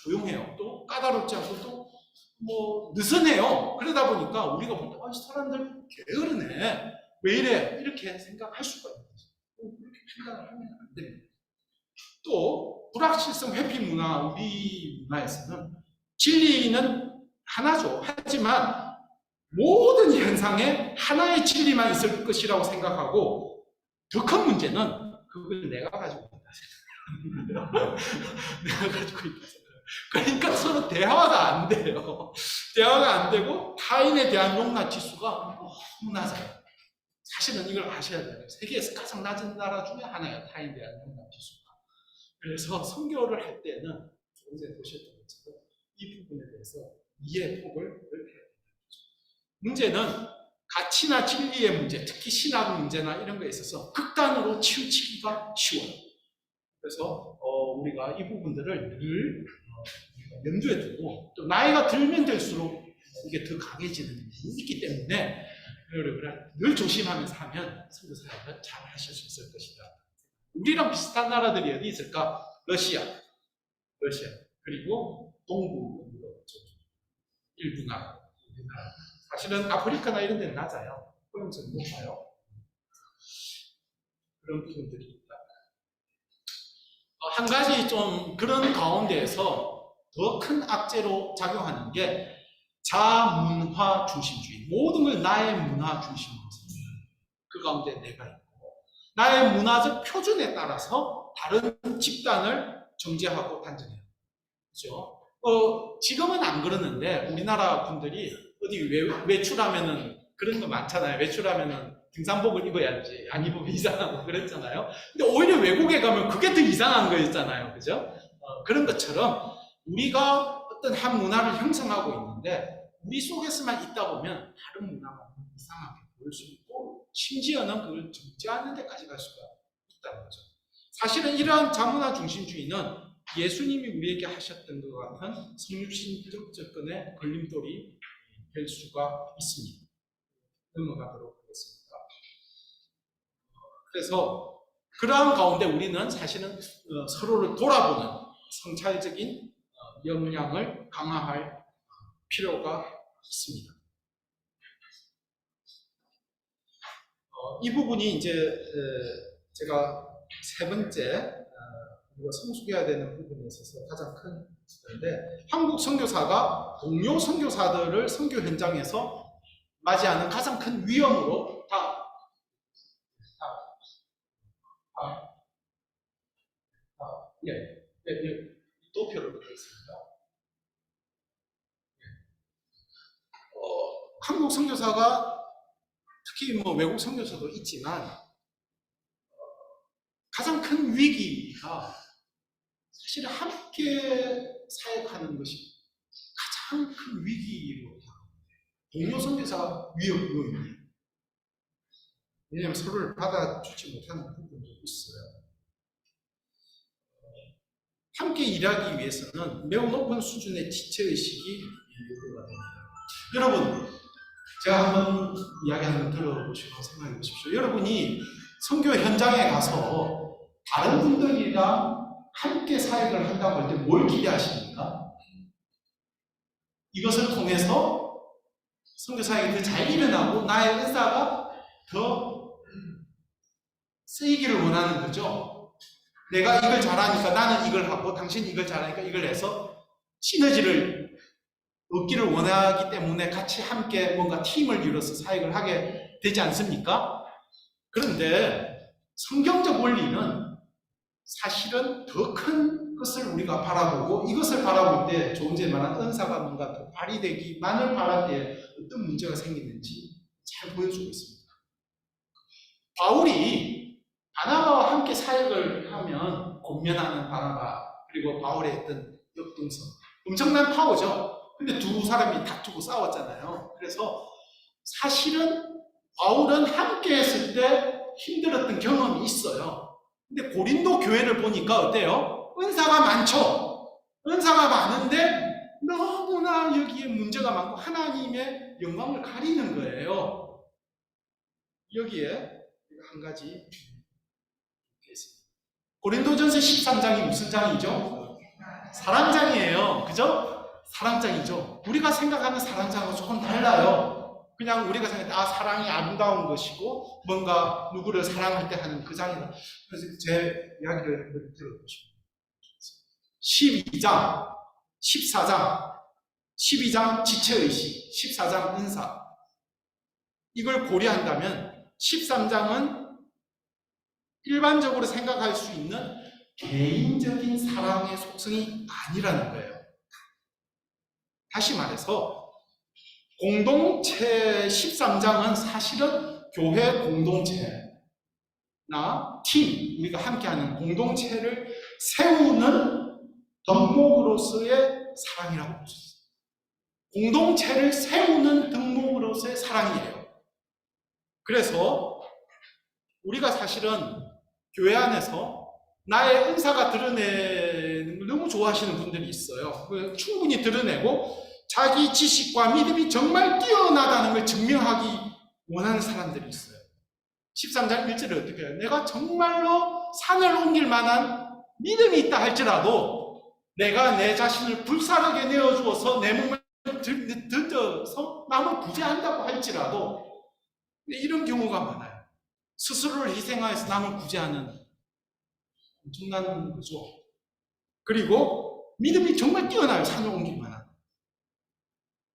조용해요. 또 까다롭지 않고 또 뭐 느슨해요. 그러다 보니까 우리가 볼 때 이 사람들 게으르네. 왜 이래? 이렇게 생각할 수가 있는 거죠. 그렇게 생각을 하면 안 됩니다. 또 불확실성 회피 문화, 우리 문화에서는 진리는 하나죠. 하지만 모든 현상에 하나의 진리만 있을 것이라고 생각하고 더 큰 문제는 그걸 내가 가지고 있다 생각해요. 내가 가지고 있다 생각해요. 그러니까 서로 대화가 안 돼요. 대화가 안 되고 타인에 대한 용납 지수가 너무 낮아요. 사실은 이걸 아셔야 돼요. 세계에서 가장 낮은 나라 중에 하나예요. 타인에 대한 용납 지수가. 그래서 선교를 할 때는 조금 전에 보셨던 것처럼 이 부분에 대해서 이해의 폭을 넓혀야 돼요. 문제는 가치나 진리의 문제, 특히 신학 문제나 이런 거에 있어서 극단으로 치우치기가 쉬워요. 그래서 우리가 이 부분들을 늘 염두에 두고 또 나이가 들면 들수록 이게 더 강해지는 부분이 있기 때문에 늘 조심하면서 하면 선교사역을 잘 하실 수 있을 것이다. 우리랑 비슷한 나라들이 어디 있을까? 러시아, 그리고 동부 일부 나라. 사실은 아프리카나 이런 데는 낮아요. 포용성이 높아요. 그런 부분들이 있다. 한 가지 좀 그런 가운데에서 더 큰 악재로 작용하는 게 자문화 중심주의. 모든 걸 나의 문화 중심으로 생각해요. 그 가운데 내가 있고 나의 문화적 표준에 따라서 다른 집단을 정죄하고 단정해요. 그렇죠? 지금은 안 그러는데 우리나라 분들이 어디 외출하면은 그런 거 많잖아요. 외출하면은 등산복을 입어야지 안 입으면 이상하고 그랬잖아요. 근데 오히려 외국에 가면 그게 더 이상한 거였잖아요. 그죠? 그런 것처럼 우리가 어떤 한 문화를 형성하고 있는데 우리 속에서만 있다 보면 다른 문화가 이상하게 보일 수 있고 심지어는 그걸 정죄하는 데까지 갈 수가 있다는 거죠. 사실은 이러한 자문화 중심주의는 예수님이 우리에게 하셨던 것 같은 성육신적 접근의 걸림돌이 될 수가 있습니다. 넘어가도록 하겠습니다. 그래서 그러한 가운데 우리는 사실은 서로를 돌아보는 성찰적인 역량을 강화할 필요가 있습니다. 이 부분이 이제 제가 세 번째 우리가 성숙해야 되는 부분에 있어서 가장 큰 주제인데, 한국 선교사가 동료 선교사들을 선교 현장에서 맞이하는 가장 큰 위험으로 도표를 보겠습니다. 한국 선교사가 특히 뭐 외국 선교사도 있지만 가장 큰 위기가 사실 함께 사역하는 것이 가장 큰 위기로 동료 선교사 위험이에요. 왜냐하면 서로를 받아주지 못하는 부분도 있어요. 함께 일하기 위해서는 매우 높은 수준의 지체의식이 요구가 됩니다. 여러분, 제가 한번 이야기 한번 들어보시고 생각해 보십시오. 여러분이 선교 현장에 가서 다른 분들이랑 함께 사역을 한다고 할 때 뭘 기대하십니까? 이것을 통해서 선교 사역이 더 잘 일어나고 나의 은사가 더 쓰이기를 원하는 거죠. 내가 이걸 잘하니까 나는 이걸 하고 당신 이걸 잘하니까 이걸 해서 시너지를 얻기를 원하기 때문에 같이 함께 뭔가 팀을 이뤄서 사역을 하게 되지 않습니까? 그런데 성경적 원리는 사실은 더 큰 것을 우리가 바라보고, 이것을 바라볼 때 조금 전에 말한 은사가 뭔가 더 발휘되기만을 바랄 때 어떤 문제가 생기는지 잘 보여주고 있습니다. 바울이 바나바와 함께 사역을 하면 권면하는 바나바, 그리고 바울의 어떤 역동성, 엄청난 파워죠. 근데 두 사람이 다투고 싸웠잖아요. 그래서 사실은 바울은 함께 했을 때 힘들었던 경험이 있어요. 근데 고린도 교회를 보니까 어때요? 은사가 많죠. 은사가 많은데 너무나 여기에 문제가 많고 하나님의 영광을 가리는 거예요. 여기에 한 가지 있습니다. 고린도전서 13장이 무슨 장이죠? 사랑장이에요. 그죠? 사랑장이죠. 우리가 생각하는 사랑장은 조금 달라요. 그냥 우리가 생각할 때 사랑이 아름다운 것이고 뭔가 누구를 사랑할 때 하는 그 장이다. 그래서 제 이야기를 한번 들어보시죠. 12장, 14장, 12장 지체의식, 14장 은사, 이걸 고려한다면 13장은 일반적으로 생각할 수 있는 개인적인 사랑의 속성이 아니라는 거예요. 다시 말해서 공동체 13장은 사실은 교회 공동체나 팀, 우리가 함께하는 공동체를 세우는 덕목으로서의 사랑이라고 볼 수 있어요. 공동체를 세우는 덕목으로서의 사랑이에요. 그래서 우리가 사실은 교회 안에서 나의 은사가 드러내는 걸 너무 좋아하시는 분들이 있어요. 충분히 드러내고 자기 지식과 믿음이 정말 뛰어나다는 걸 증명하기 원하는 사람들이 있어요. 13장 1절을 어떻게 해요? 내가 정말로 산을 옮길 만한 믿음이 있다 할지라도 내가 내 자신을 불사르게 내어주어서 내 몸을 던져서 남을 구제한다고 할지라도 이런 경우가 많아요. 스스로를 희생하여서 남을 구제하는 엄청난 거죠. 그리고 믿음이 정말 뛰어나요. 산을 옮길 만한.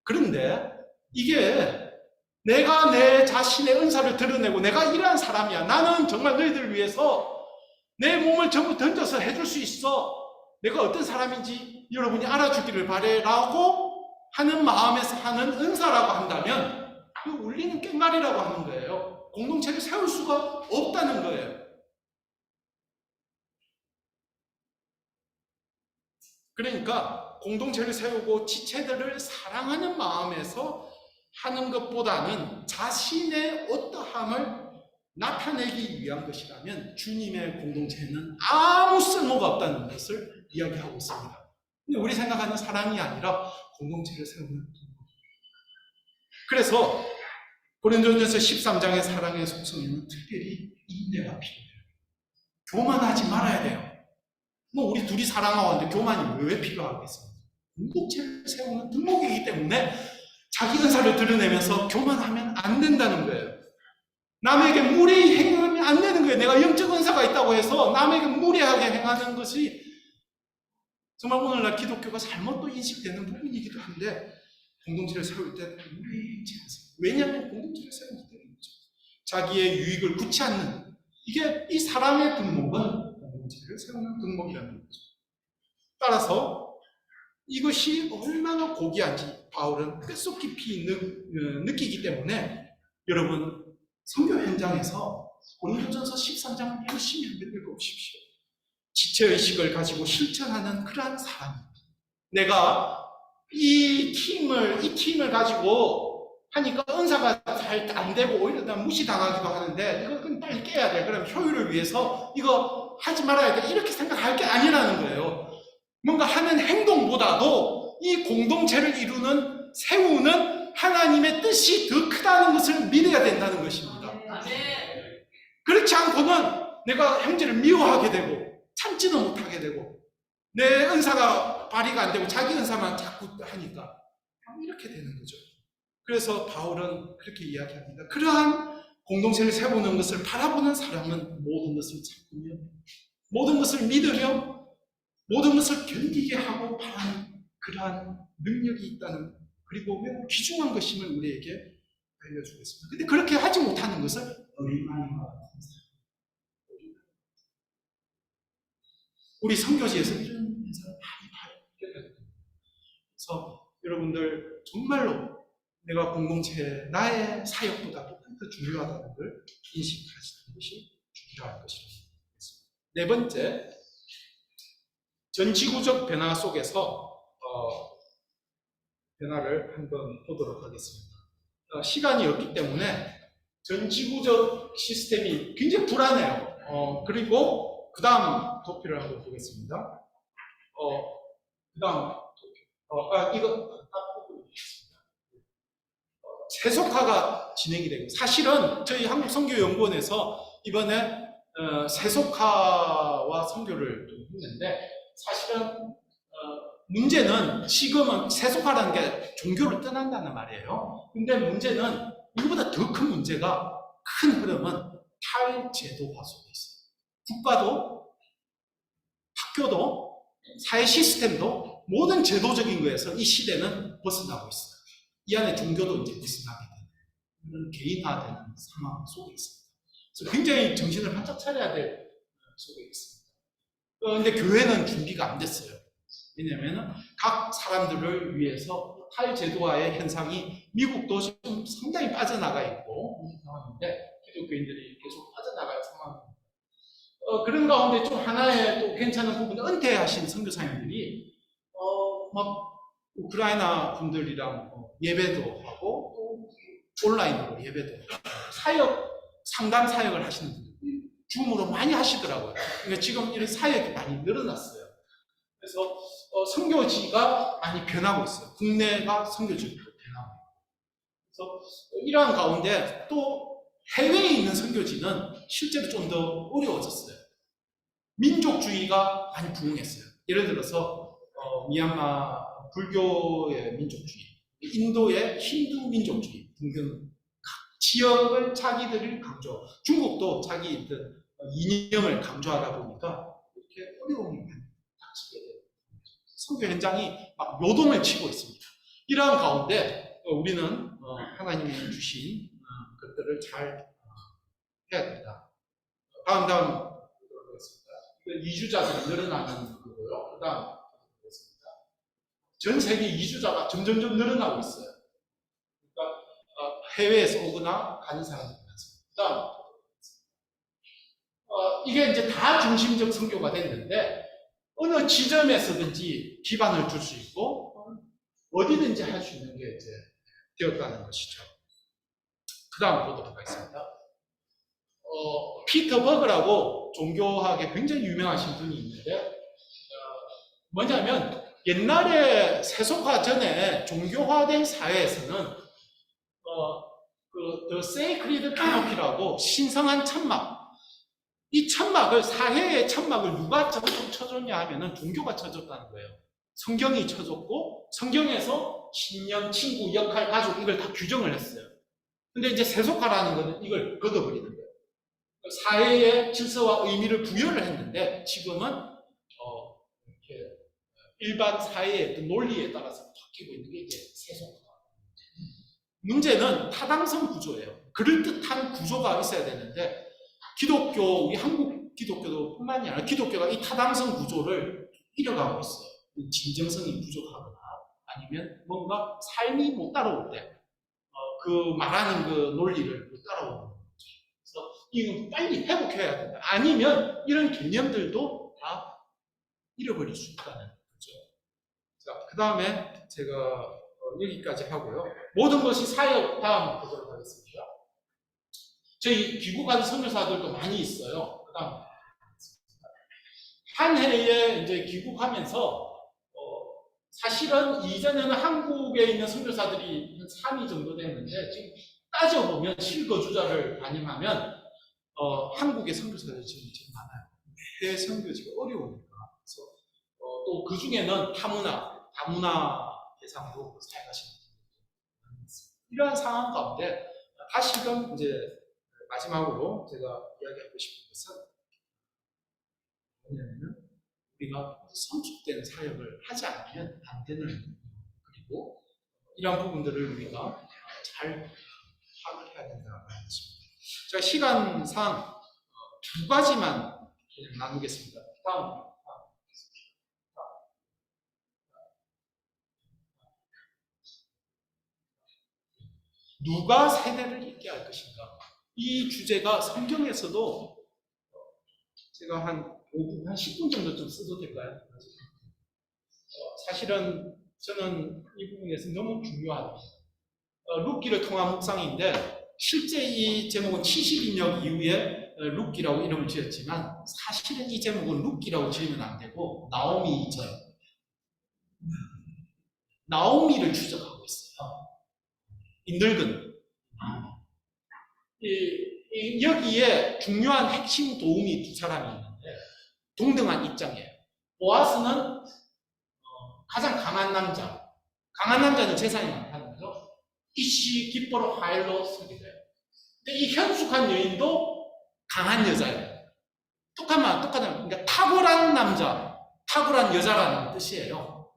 그런데 이게 내가 내 자신의 은사를 드러내고 내가 이러한 사람이야. 나는 정말 너희들을 위해서 내 몸을 전부 던져서 해줄 수 있어. 내가 어떤 사람인지 여러분이 알아주기를 바래라고 하는 마음에서 하는 은사라고 한다면 그 울리는 꽹과리라고 하는 거예요. 공동체를 세울 수가 없다는 거예요. 그러니까 공동체를 세우고 지체들을 사랑하는 마음에서 하는 것보다는 자신의 어떠함을 나타내기 위한 것이라면 주님의 공동체는 아무 쓸모가 없다는 것을 이야기하고 있습니다. 근데 우리 생각하는 사랑이 아니라 공동체를 세우는. 그래서 고린도전서 13장의 사랑의 속성에는 특별히 인내가 필요해요. 교만하지 말아야 돼요. 뭐 우리 둘이 사랑하고 하는데 교만이 왜 필요하겠습니까? 공동체를 세우는 덕목이기 때문에 자기 은사를 드러내면서 교만하면 안 된다는 거예요. 남에게 무례히 행하면 안 되는 거예요. 내가 영적 은사가 있다고 해서 남에게 무례하게 행하는 것이 정말 오늘날 기독교가 잘못 또 인식되는 부분이기도 한데, 공동체를 세울 때 무례하지 않습니다. 왜냐하면 공동체를 세우기 때문이죠. 자기의 유익을 굳지 않는, 이게 이 사람의 덕목은 공동체를 세우는 덕목이라는 거죠. 따라서 이것이 얼마나 고귀한지 바울은 뼛속 깊이 느끼기 때문에, 여러분 선교 현장에서 고린도전서 13장을 열심히 한번 읽어보십시오. 지체의식을 가지고 실천하는 그러한 사람입니다. 내가 이 팀을 가지고 하니까 은사가 잘 안 되고 오히려 무시당하기도 하는데, 이거 빨리 깨야 돼. 그럼 효율을 위해서 이거 하지 말아야 돼. 이렇게 생각할 게 아니라는 거예요. 뭔가 하는 행동보다도 이 공동체를 세우는 하나님의 뜻이 더 크다는 것을 믿어야 된다는 것입니다. 그렇지 않고는 내가 형제를 미워하게 되고 참지도 못하게 되고 내 은사가 발휘가 안 되고 자기 은사만 자꾸 하니까 이렇게 되는 거죠. 그래서 바울은 그렇게 이야기합니다. 그러한 공동체를 세우는 것을 바라보는 사람은 모든 것을 참으며, 모든 것을 믿으며, 모든 것을 견디게 하고 바라는 그러한 능력이 있다는, 그리고 매우 귀중한 것임을 우리에게 알려주겠습니다. 근데 그렇게 하지 못하는 것을 어린아이와 같은 사람, 우리 선교지에서 이런 현상을 많이 봐요. 그래서 여러분들 정말로 내가 공동체, 나의 사역보다 더 중요하다는 걸 인식하시는 것이 중요할 것입니다. 네 번째, 전지구적 변화 속에서 변화를 한번 보도록 하겠습니다. 시간이 없기 때문에 전지구적 시스템이 굉장히 불안해요. 그리고 그 다음 도표를 한번 보겠습니다. 그 다음 도표. 이거 딱 보고 있습니다. 세속화가 진행이 되고, 사실은 저희 한국선교연구원에서 이번에 세속화와 선교를 좀 했는데, 사실은 문제는 지금은 세속화라는 게 종교를 떠난다는 말이에요. 근데 문제는 이거보다 더 큰 문제가, 큰 흐름은 탈제도화 속에 있어요. 국가도, 학교도, 사회 시스템도 모든 제도적인 거에서 이 시대는 벗어나고 있어요. 이 안에 종교도 이제 벗어나게 되는 개인화되는 상황 속에 있습니다. 그래서 굉장히 정신을 바짝 차려야 될 속에 있습니다. 그런데 교회는 준비가 안 됐어요. 왜냐하면 각 사람들을 위해서 탈제도화의 현상이 미국도 지금 상당히 빠져나가 있고 있는 상황인데, 기독교인들이 계속 빠져나갈 상황입니다. 그런 가운데 좀 하나의 또 괜찮은 부분은, 은퇴하신 선교사님들이 막 우크라이나 분들이랑 예배도 하고 또 온라인으로 예배도 하고 상담 사역을 하시는 분들이 줌으로 많이 하시더라고요. 그러니까 지금 이런 사역이 많이 늘어났어요. 그래서 선교지가 많이 변하고 있어요. 국내가 선교지로 변하고 있어요. 그래서 이러한 가운데 또 해외에 있는 선교지는 실제로 좀 더 어려워졌어요. 민족주의가 많이 부흥했어요. 예를 들어서 미얀마 불교의 민족주의, 인도의 힌두 민족주의 등등 각 지역을 자기들이 강조, 중국도 자기 이념을 강조하다 보니까 이렇게 어려움이 많이 닥치게 돼요. 선교 현장이 막 요동을 치고 있습니다. 이러한 가운데 우리는 하나님이 주신 것들을 잘 해야 된다. 다음 보겠습니다. 이주자들이 늘어나는 거고요. 그 다음 보겠습니다. 전 세계 이주자가 점점점 늘어나고 있어요. 그러니까 해외에서 오거나 가는 사람들이 많습니다. 그 다음 이게 이제 다 중심적 선교가 됐는데, 어느 지점에서든지 기반을 줄 수 있고 어디든지 할 수 있는 게 이제 되었다는 것이죠. 그 다음 보도록 하겠습니다. 피터 버그라고 종교학에 굉장히 유명하신 분이 있는데, 뭐냐면 옛날에 세속화 전에 종교화된 사회에서는 The Sacred Canopy라고 신성한 천막, 이 천막을, 사회의 천막을 누가 쳐줬냐 하면은 종교가 쳐줬다는 거예요. 성경이 쳐줬고, 성경에서 신념, 친구, 역할, 가족, 이걸 다 규정을 했어요. 근데 이제 세속화라는 것은 이걸 걷어버리는 거예요. 사회의 질서와 의미를 부여를 했는데 지금은 이렇게 일반 사회의 그 논리에 따라서 바뀌고 있는 게 이제 세속화. 문제는 타당성 구조예요. 그럴듯한 구조가 있어야 되는데 기독교, 우리 한국 기독교도 뿐만이 아니라 기독교가 이 타당성 구조를 잃어가고 있어요. 진정성이 부족하거나 아니면 뭔가 삶이 못 따라올 때 그 말하는 그 논리를 못 따라오는 거죠. 그래서 이거 빨리 회복해야 된다. 아니면 이런 개념들도 다 잃어버릴 수 있다는 거죠. 자, 그 다음에 제가 여기까지 하고요. 모든 것이 사역 다음 보도록 하겠습니다. 저희 귀국한 선교사들도 많이 있어요. 그 다음 한 해에 이제 귀국하면서 사실은 이전에는 한국에 있는 선교사들이 한 3위 정도 됐는데 지금 따져보면 실거주자를 반영하면 한국의 선교사들이 지금 제일 많아요. 해외 선교지가 어려우니까. 그래서 또 그 중에는 다문화 대상으로 사역하시는 분들도 많이 있습니다. 이러한 상황 가운데 다시금 이제 마지막으로 제가 이야기하고 싶은 것은 뭐냐면은 우리가 성숙된 사역을 하지 않으면 안 되는, 그리고 이러한 부분들을 우리가 잘 파악을 해야 된다는 것입니다. 제가 시간상 두 가지만 나누겠습니다. 다음. 누가 세대를 잇게 할 것인가? 이 주제가 성경에서도 제가 한 5분, 한 10분 정도 좀 써도 될까요? 사실은 저는 이 부분에서 너무 중요한 룻기를 통한 묵상인데 실제 이 제목은 70인역 이후에 룻기라고 이름을 지었지만 사실은 이 제목은 룻기라고 지으면 안 되고 나오미죠. 나오미를 추적하고 있어요. 이 늙은 여기에 중요한 핵심 도움이 두 사람이 있는데 동등한 입장이에요. 보아스는 가장 강한 남자. 강한 남자는 재산이 많다는 거죠. 이씨 기뻐로 하일로 서게 돼요. 근데 이 현숙한 여인도 강한 여자예요. 똑같은, 그러니까 탁월한 남자, 탁월한 여자라는 뜻이에요.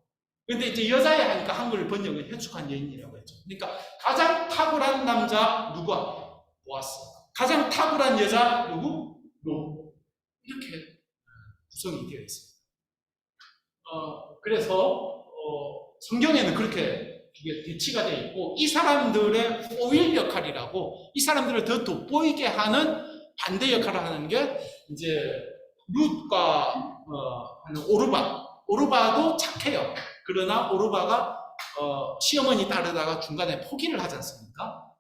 근데 이제 여자에 하니까 한글 번역은 현숙한 여인이라고 했죠. 그러니까 가장 탁월한 남자 누가? 보아스. 가장 탁월한 여자 누구? 로. 이렇게 구성이 되어 있습니다. 그래서 성경에는 그렇게 대치가 되어 있고 이 사람들의 포일 역할이라고 이 사람들을 더 돋보이게 하는 반대 역할을 하는 게 이제 룻과 하는 오르바도 착해요. 그러나 오르바가 시어머니 따르다가 중간에 포기를 하지 않습니까?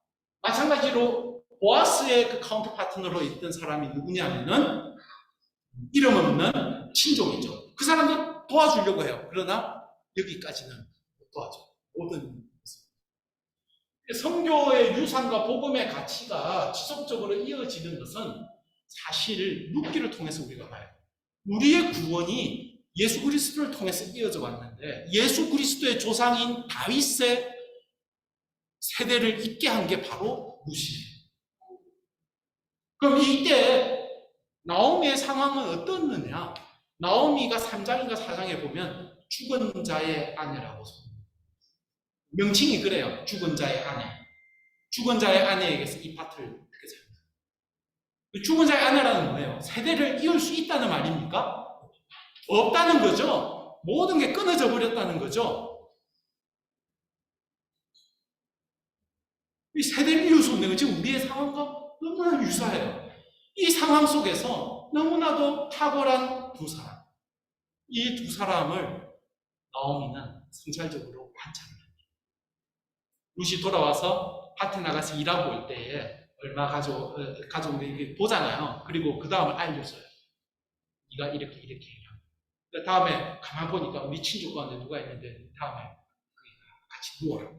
마찬가지로 보아스의 그 카운터 파트너로 있던 사람이 누구냐면은 이름 없는 친족이죠. 그 사람도 도와주려고 해요. 그러나 여기까지는 못 도와줘요. 모든 성교의 유산과 복음의 가치가 지속적으로 이어지는 것은 사실 룻기를 통해서 우리가 봐요. 우리의 구원이 예수 그리스도를 통해서 이어져 왔는데 예수 그리스도의 조상인 다윗의 세대를 잇게 한 게 바로 룻이에요. 그럼 이때 나오미의 상황은 어떻느냐? 나오미가 3장인가 4장에 보면 죽은 자의 아내라고 명칭이 그래요. 죽은 자의 아내. 죽은 자의 아내에게서 이 파트를 듣게 됩니다. 죽은 자의 아내라는 뭐예요? 세대를 이을 수 있다는 말입니까? 없다는 거죠. 모든 게 끊어져 버렸다는 거죠. 이 세대를 이을 수 없는 건 지금 우리의 상황과 너무나 유사해요. 이 상황 속에서 너무나도 탁월한 두 사람. 이 두 사람을 나오미는 성찰적으로 관찰합니다. 룻이 돌아와서 밭에 나가서 일하고 올 때에 얼마 가져온 게 보잖아요. 그리고 그 다음을 알려줘요. 네가 이렇게 해라. 다음에 가만 보니까 우리 친족 가운데 누가 있는데 다음에 같이 누워라.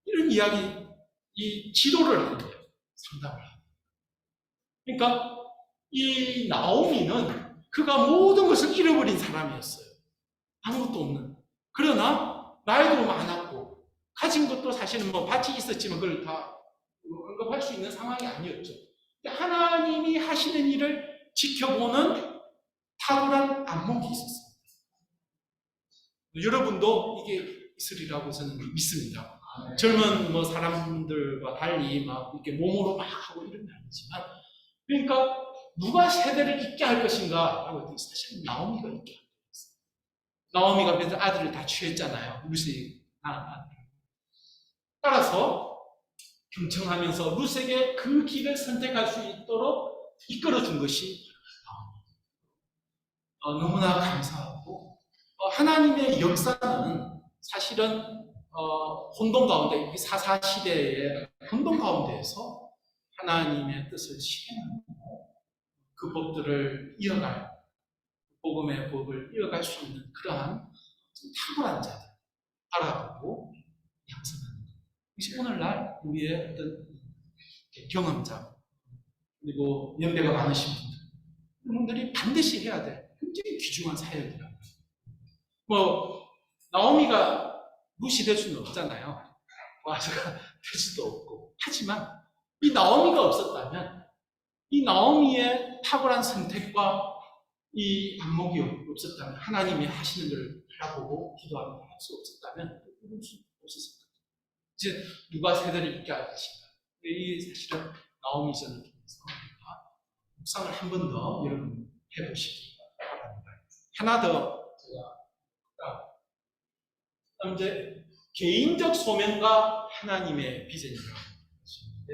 이런 이야기, 이 지도를 하는 거예요. 상담을 하는 거예요. 그러니까 이 나오미는 그가 모든 것을 잃어버린 사람이었어요. 아무것도 없는. 그러나 나이도 많았고 가진 것도 사실은 뭐 밭이 있었지만 그걸 다 언급할 수 있는 상황이 아니었죠. 하나님이 하시는 일을 지켜보는 탁월한 안목이 있었습니다. 여러분도 이게 있으리라고 저는 믿습니다. 젊은 사람들과 달리 막 이렇게 몸으로 막 하고 이런 게 아니지만, 그러니까 누가 세대를 잇게 할 것인가 라고 했더니 사실 나오미가 잇게 할 것이었어요. 나오미가 그래서 아들을 다 취했잖아요. 루시 아들. 따라서 경청하면서 루스에게 그 길을 선택할 수 있도록 이끌어준 것이 너무나 감사하고, 하나님의 역사는 사실은 혼돈 가운데, 이 사사시대의 혼돈 가운데에서 하나님의 뜻을 실행하고 그 법들을 이어갈, 복음의 법을 이어갈 수 있는 그러한 탁월한 자들 알아보고 양성하는 것. 이것이 오늘날 우리의 어떤 경험자, 그리고 연배가 많으신 분들이 반드시 해야 될 굉장히 귀중한 사역이라고. 나오미가 루시 수는 없잖아요. 와서가 될 수도 없고. 하지만 이 나오미가 없었다면, 이 나오미의 탁월한 선택과 이 안목이 없었다면, 하나님이 하시는 걸 바라보고 기도하며 할 수 없었다면 이룰 수 없었을 거예요. 이제 누가 세대를 잇게 할 것인가. 이 사실은 나오미전을 통해서 묵상을 한 번 더 여러분 해보시기 바랍니다. 하나 더 제가 이제 개인적 소명과 하나님의 비전이라고 하시는데,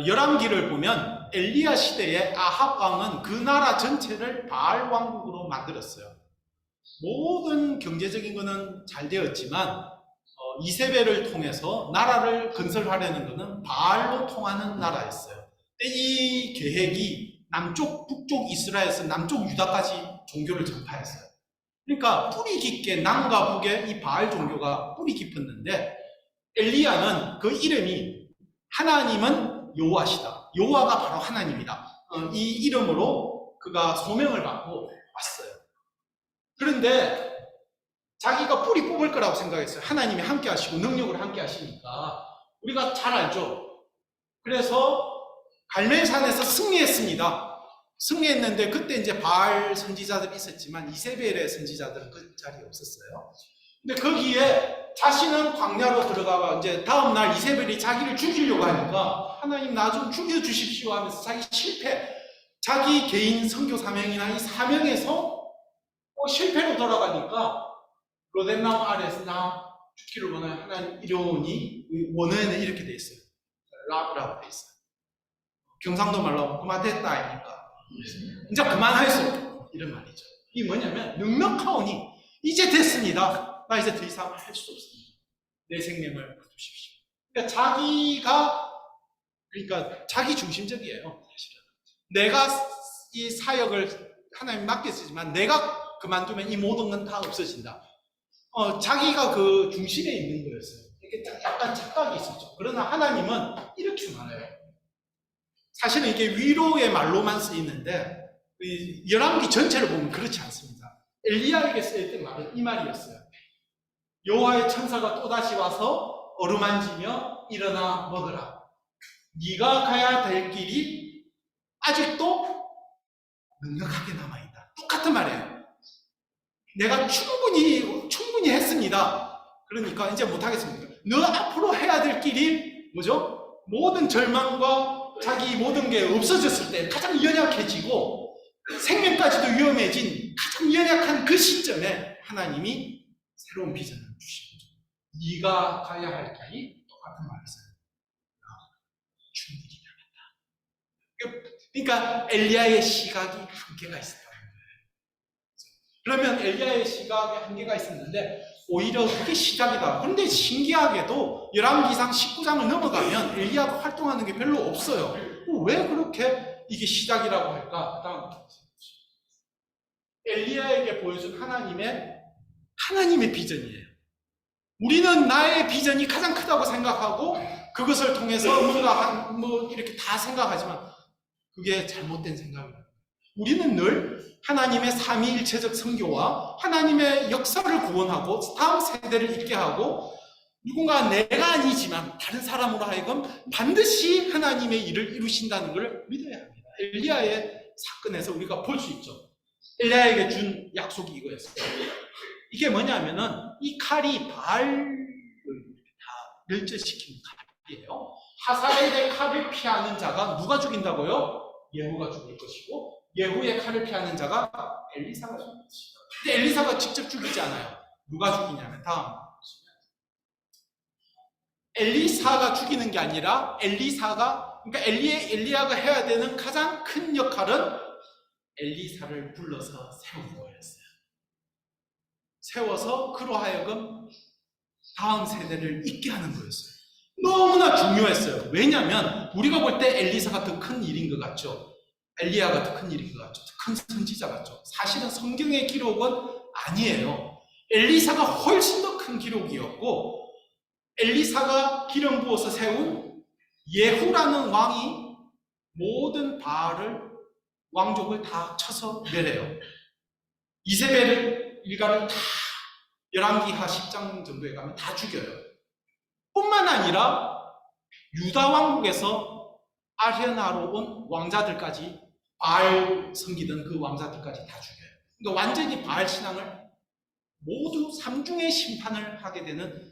열왕기를 보면 엘리야 시대의 아합 왕은 그 나라 전체를 바알 왕국으로 만들었어요. 모든 경제적인 것은 잘 되었지만 이세벨을 통해서 나라를 건설하려는 것은 바알로 통하는 나라였어요. 이 계획이 남쪽, 북쪽 이스라엘에서 남쪽 유다까지 종교를 전파했어요. 그러니까 뿌리 깊게 남과 북에 이 바알 종교가 뿌리 깊었는데, 엘리야는 그 이름이 하나님은 여호와시다, 여호와가 바로 하나님이다, 이 이름으로 그가 소명을 받고 왔어요. 그런데 자기가 뿌리 뽑을 거라고 생각했어요. 하나님이 함께 하시고 능력으로 함께 하시니까. 우리가 잘 알죠. 그래서 갈멜산에서 승리했습니다. 승리했는데 그때 이제 바알 선지자들이 있었지만 이세벨의 선지자들은 그 자리에 없었어요. 근데 거기에 자신은 광야로 들어가고, 이제 다음날 이세벨이 자기를 죽이려고 하니까 하나님 나 좀 죽여주십시오 하면서 자기 실패, 자기 개인 선교 사명이나 이 사명에서 실패로 돌아가니까 로덴나무 아래에서 나 죽기를 원하는 하나님 이러니, 원어에는 이렇게 돼 있어요. 라고 돼 있어요. 경상도 말로 그만됐다 하니까 이제 그만할 수 없다 이런 말이죠. 이게 뭐냐면 넉넉하오니 이제 됐습니다. 나 이제 더 이상 할 수 없습니다. 내 생명을 거두십시오. 그러니까 자기 중심적이에요. 사실은 내가 이 사역을 하나님 맡겼지만 내가 그만두면 이 모든 건 다 없어진다. 자기가 그 중심에 있는 거였어요. 이렇게 약간 착각이 있었죠. 그러나 하나님은 이렇게 말해요. 사실은 이게 위로의 말로만 쓰이는데 열왕기 전체를 보면 그렇지 않습니다. 엘리야에게 쓰였던 말은 이 말이었어요. 여호와의 천사가 또다시 와서 어루만지며 일어나 먹으라. 네가 가야 될 길이 아직도 넉넉하게 남아있다. 똑같은 말이에요. 내가 충분히 했습니다. 그러니까 이제 못하겠습니다. 너 앞으로 해야 될 길이 뭐죠? 모든 절망과 자기 모든 게 없어졌을 때 가장 연약해지고 생명까지도 위험해진 가장 연약한 그 시점에 하나님이 새로운 비전을 주신 거죠. 네가 가야 할 길이 똑같은 말이었어요. 충분히 남았다. 그러니까 엘리야의 시각이 한계가 있었다는 거예요. 그러면 엘리야의 시각에 한계가 있었는데 오히려 그게 시작이다. 그런데 신기하게도 열왕기상 19장을 넘어가면 엘리야가 활동하는 게 별로 없어요. 왜 그렇게 이게 시작이라고 할까? 그다음 엘리야에게 보여준 하나님의 비전이에요. 우리는 나의 비전이 가장 크다고 생각하고 그것을 통해서 뭔가 이렇게 다 생각하지만 그게 잘못된 생각이에요. 우리는 늘 하나님의 삼위일체적 선교와 하나님의 역사를 구원하고 다음 세대를 잇게 하고 누군가 내가 아니지만 다른 사람으로 하여금 반드시 하나님의 일을 이루신다는 것을 믿어야 합니다. 엘리야의 사건에서 우리가 볼 수 있죠. 엘리야에게 준 약속이 이거였어요. 이게 뭐냐면은 이 칼이 바알을 다 멸절시키는 칼이에요. 하사엘의 칼을 피하는 자가 누가 죽인다고요? 예후가 죽일 것이고, 예후의 칼을 피하는 자가 엘리사가 죽일 것이다. 근데 엘리사가 직접 죽이지 않아요. 누가 죽이냐면 다음. 엘리사가 죽이는 게 아니라 그러니까 엘리야가 해야 되는 가장 큰 역할은 엘리사를 불러서 세우는 거였어요. 세워서 그로 하여금 다음 세대를 잇게 하는 거였어요. 너무나 중요했어요. 왜냐하면 우리가 볼 때 엘리사가 더 큰 일인 것 같죠. 엘리야가 더 큰 일인 것 같죠. 더 큰 선지자 같죠. 사실은 성경의 기록은 아니에요. 엘리사가 훨씬 더 큰 기록이었고, 엘리사가 기름 부어서 세운 예후라는 왕이 모든 바알을 왕족을 다 쳐서 멸해요. 이세벨 일가를 다 열왕기하 10장 정도에 가면 다 죽여요. 뿐만 아니라 유다 왕국에서 아르나로 온 왕자들까지, 바알 섬기던 그 왕자들까지 다 죽여요. 그러니까 완전히 바알 신앙을 모두 삼중의 심판을 하게 되는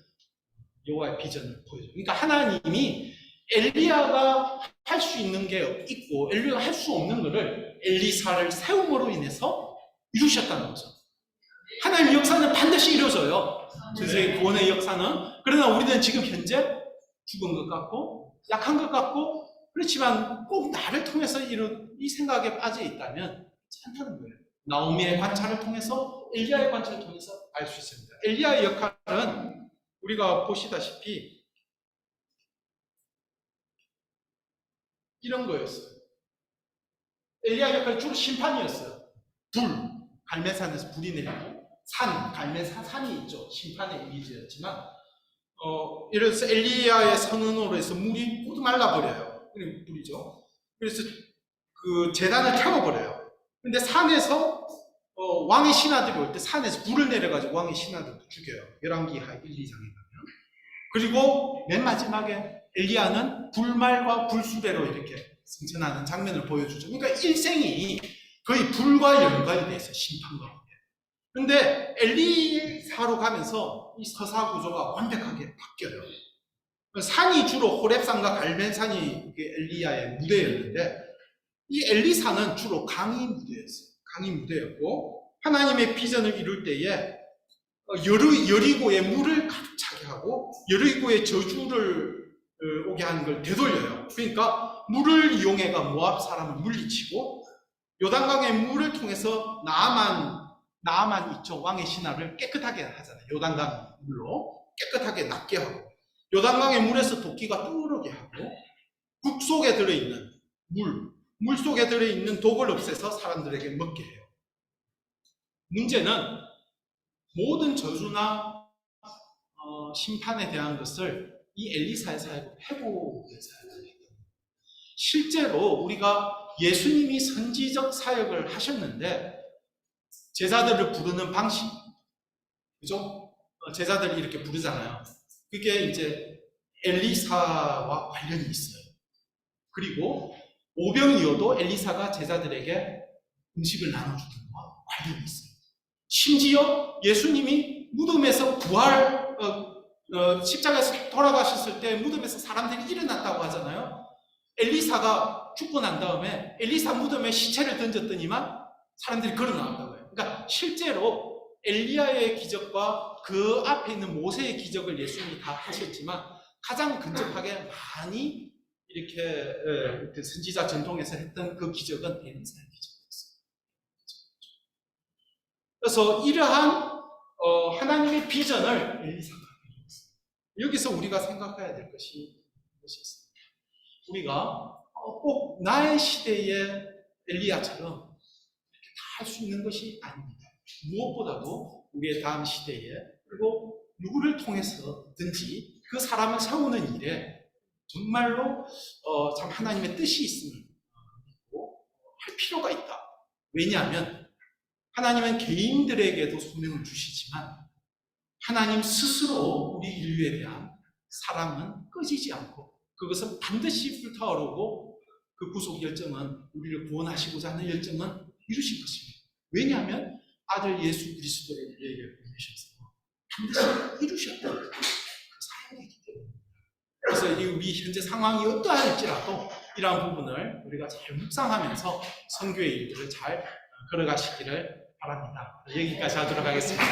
여호와의 비전을 보여줘요. 그러니까 하나님이 엘리야가 할 수 있는 게 있고 엘리야가 할 수 없는 것을 엘리사를 세움으로 인해서 이루셨다는 거죠. 하나님의 역사는 반드시 이루어져요. 전세계 구원의 역사는. 그러나 우리는 지금 현재 죽은 것 같고 약한 것 같고, 그렇지만 꼭 나를 통해서 이런 이 생각에 빠져 있다면 괜찮다는 거예요. 나오미의 관찰을 통해서, 엘리야의 관찰을 통해서 알 수 있습니다. 엘리야의 역할은 우리가 보시다시피 이런 거였어요. 엘리야 역할이 주로 심판이었어요. 갈멜산에서 불이 내리고, 갈멜산이 있죠. 심판의 이미지였지만, 이래서 엘리야의 선언으로 해서 물이 모두 말라버려요. 불이죠. 그래서 그 재단을 태워버려요. 근데 산에서 왕의 신하들이 올 때 산에서 불을 내려가지고 왕의 신하들도 죽여요. 열왕기하 1, 2장에 가면. 그리고 맨 마지막에 엘리야는 불말과 불수레로 이렇게 승천하는 장면을 보여주죠. 그러니까 일생이 거의 불과 연관이 돼 있어요. 심판과. 그런데 엘리사로 가면서 이 서사 구조가 완벽하게 바뀌어요. 산이 주로 호렙산과 갈멜산이 엘리야의 무대였는데, 이 엘리사는 주로 강이 무대였어요. 강이 무대였고, 하나님의 비전을 이룰 때에 여리고의 물을 가득 차게 하고 여리고의 저주를 오게 하는 걸 되돌려요. 그러니까 물을 이용해가 모압 사람을 물리치고, 요단강의 물을 통해서 나아만 있죠. 왕의 신하를 깨끗하게 하잖아요. 요단강 물로 깨끗하게 낫게 하고, 요단강의 물에서 도끼가 떠오르게 하고, 국 속에 들어있는 물 속에 들어있는 독을 없애서 사람들에게 먹게 해요. 문제는 모든 저주나 심판에 대한 것을 이 엘리사의 사역을 회복의 사역을 했다. 실제로 우리가 예수님이 선지적 사역을 하셨는데 제자들을 부르는 방식, 그죠? 제자들이 이렇게 부르잖아요. 그게 이제 엘리사와 관련이 있어요. 그리고 오병이어도 엘리사가 제자들에게 음식을 나눠주는 것과 관련이 있어요. 심지어 예수님이 무덤에서 십자가에서 돌아가셨을 때 무덤에서 사람들이 일어났다고 하잖아요. 엘리사가 죽고 난 다음에 엘리사 무덤에 시체를 던졌더니만 사람들이 걸어 나왔다고 해요. 그러니까 실제로 엘리야의 기적과 그 앞에 있는 모세의 기적을 예수님이 다 하셨지만 가장 근접하게 많이 이렇게 선지자 전통에서 했던 그 기적은 엘리사의 기적이었어요. 그래서 이러한 하나님의 비전을 엘리사가 이루었어요. 여기서 우리가 생각해야 될 것이 있습니다. 우리가 꼭 나의 시대의 엘리야처럼 이렇게 다 할 수 있는 것이 아닙니다. 무엇보다도 우리의 다음 시대에, 그리고 누구를 통해서든지 그 사람을 세우는 일에 정말로 참 하나님의 뜻이 있음을 믿고 할 필요가 있다. 왜냐하면 하나님은 개인들에게도 소명을 주시지만 하나님 스스로 우리 인류에 대한 사랑은 꺼지지 않고 그것은 반드시 불타오르고 그 구속 열정은 우리를 구원하시고자 하는 열정은 이루실 것입니다. 왜냐하면 아들 예수 그리스도를 우리에게 보내셔서 반드시 이루셨다. 그 사역이기 때문에. 그래서 이 우리 현재 상황이 어떠할지라도 이러한 부분을 우리가 잘 묵상하면서 선교의 일들을 잘 걸어가시기를 바랍니다. 여기까지 하도록 하겠습니다.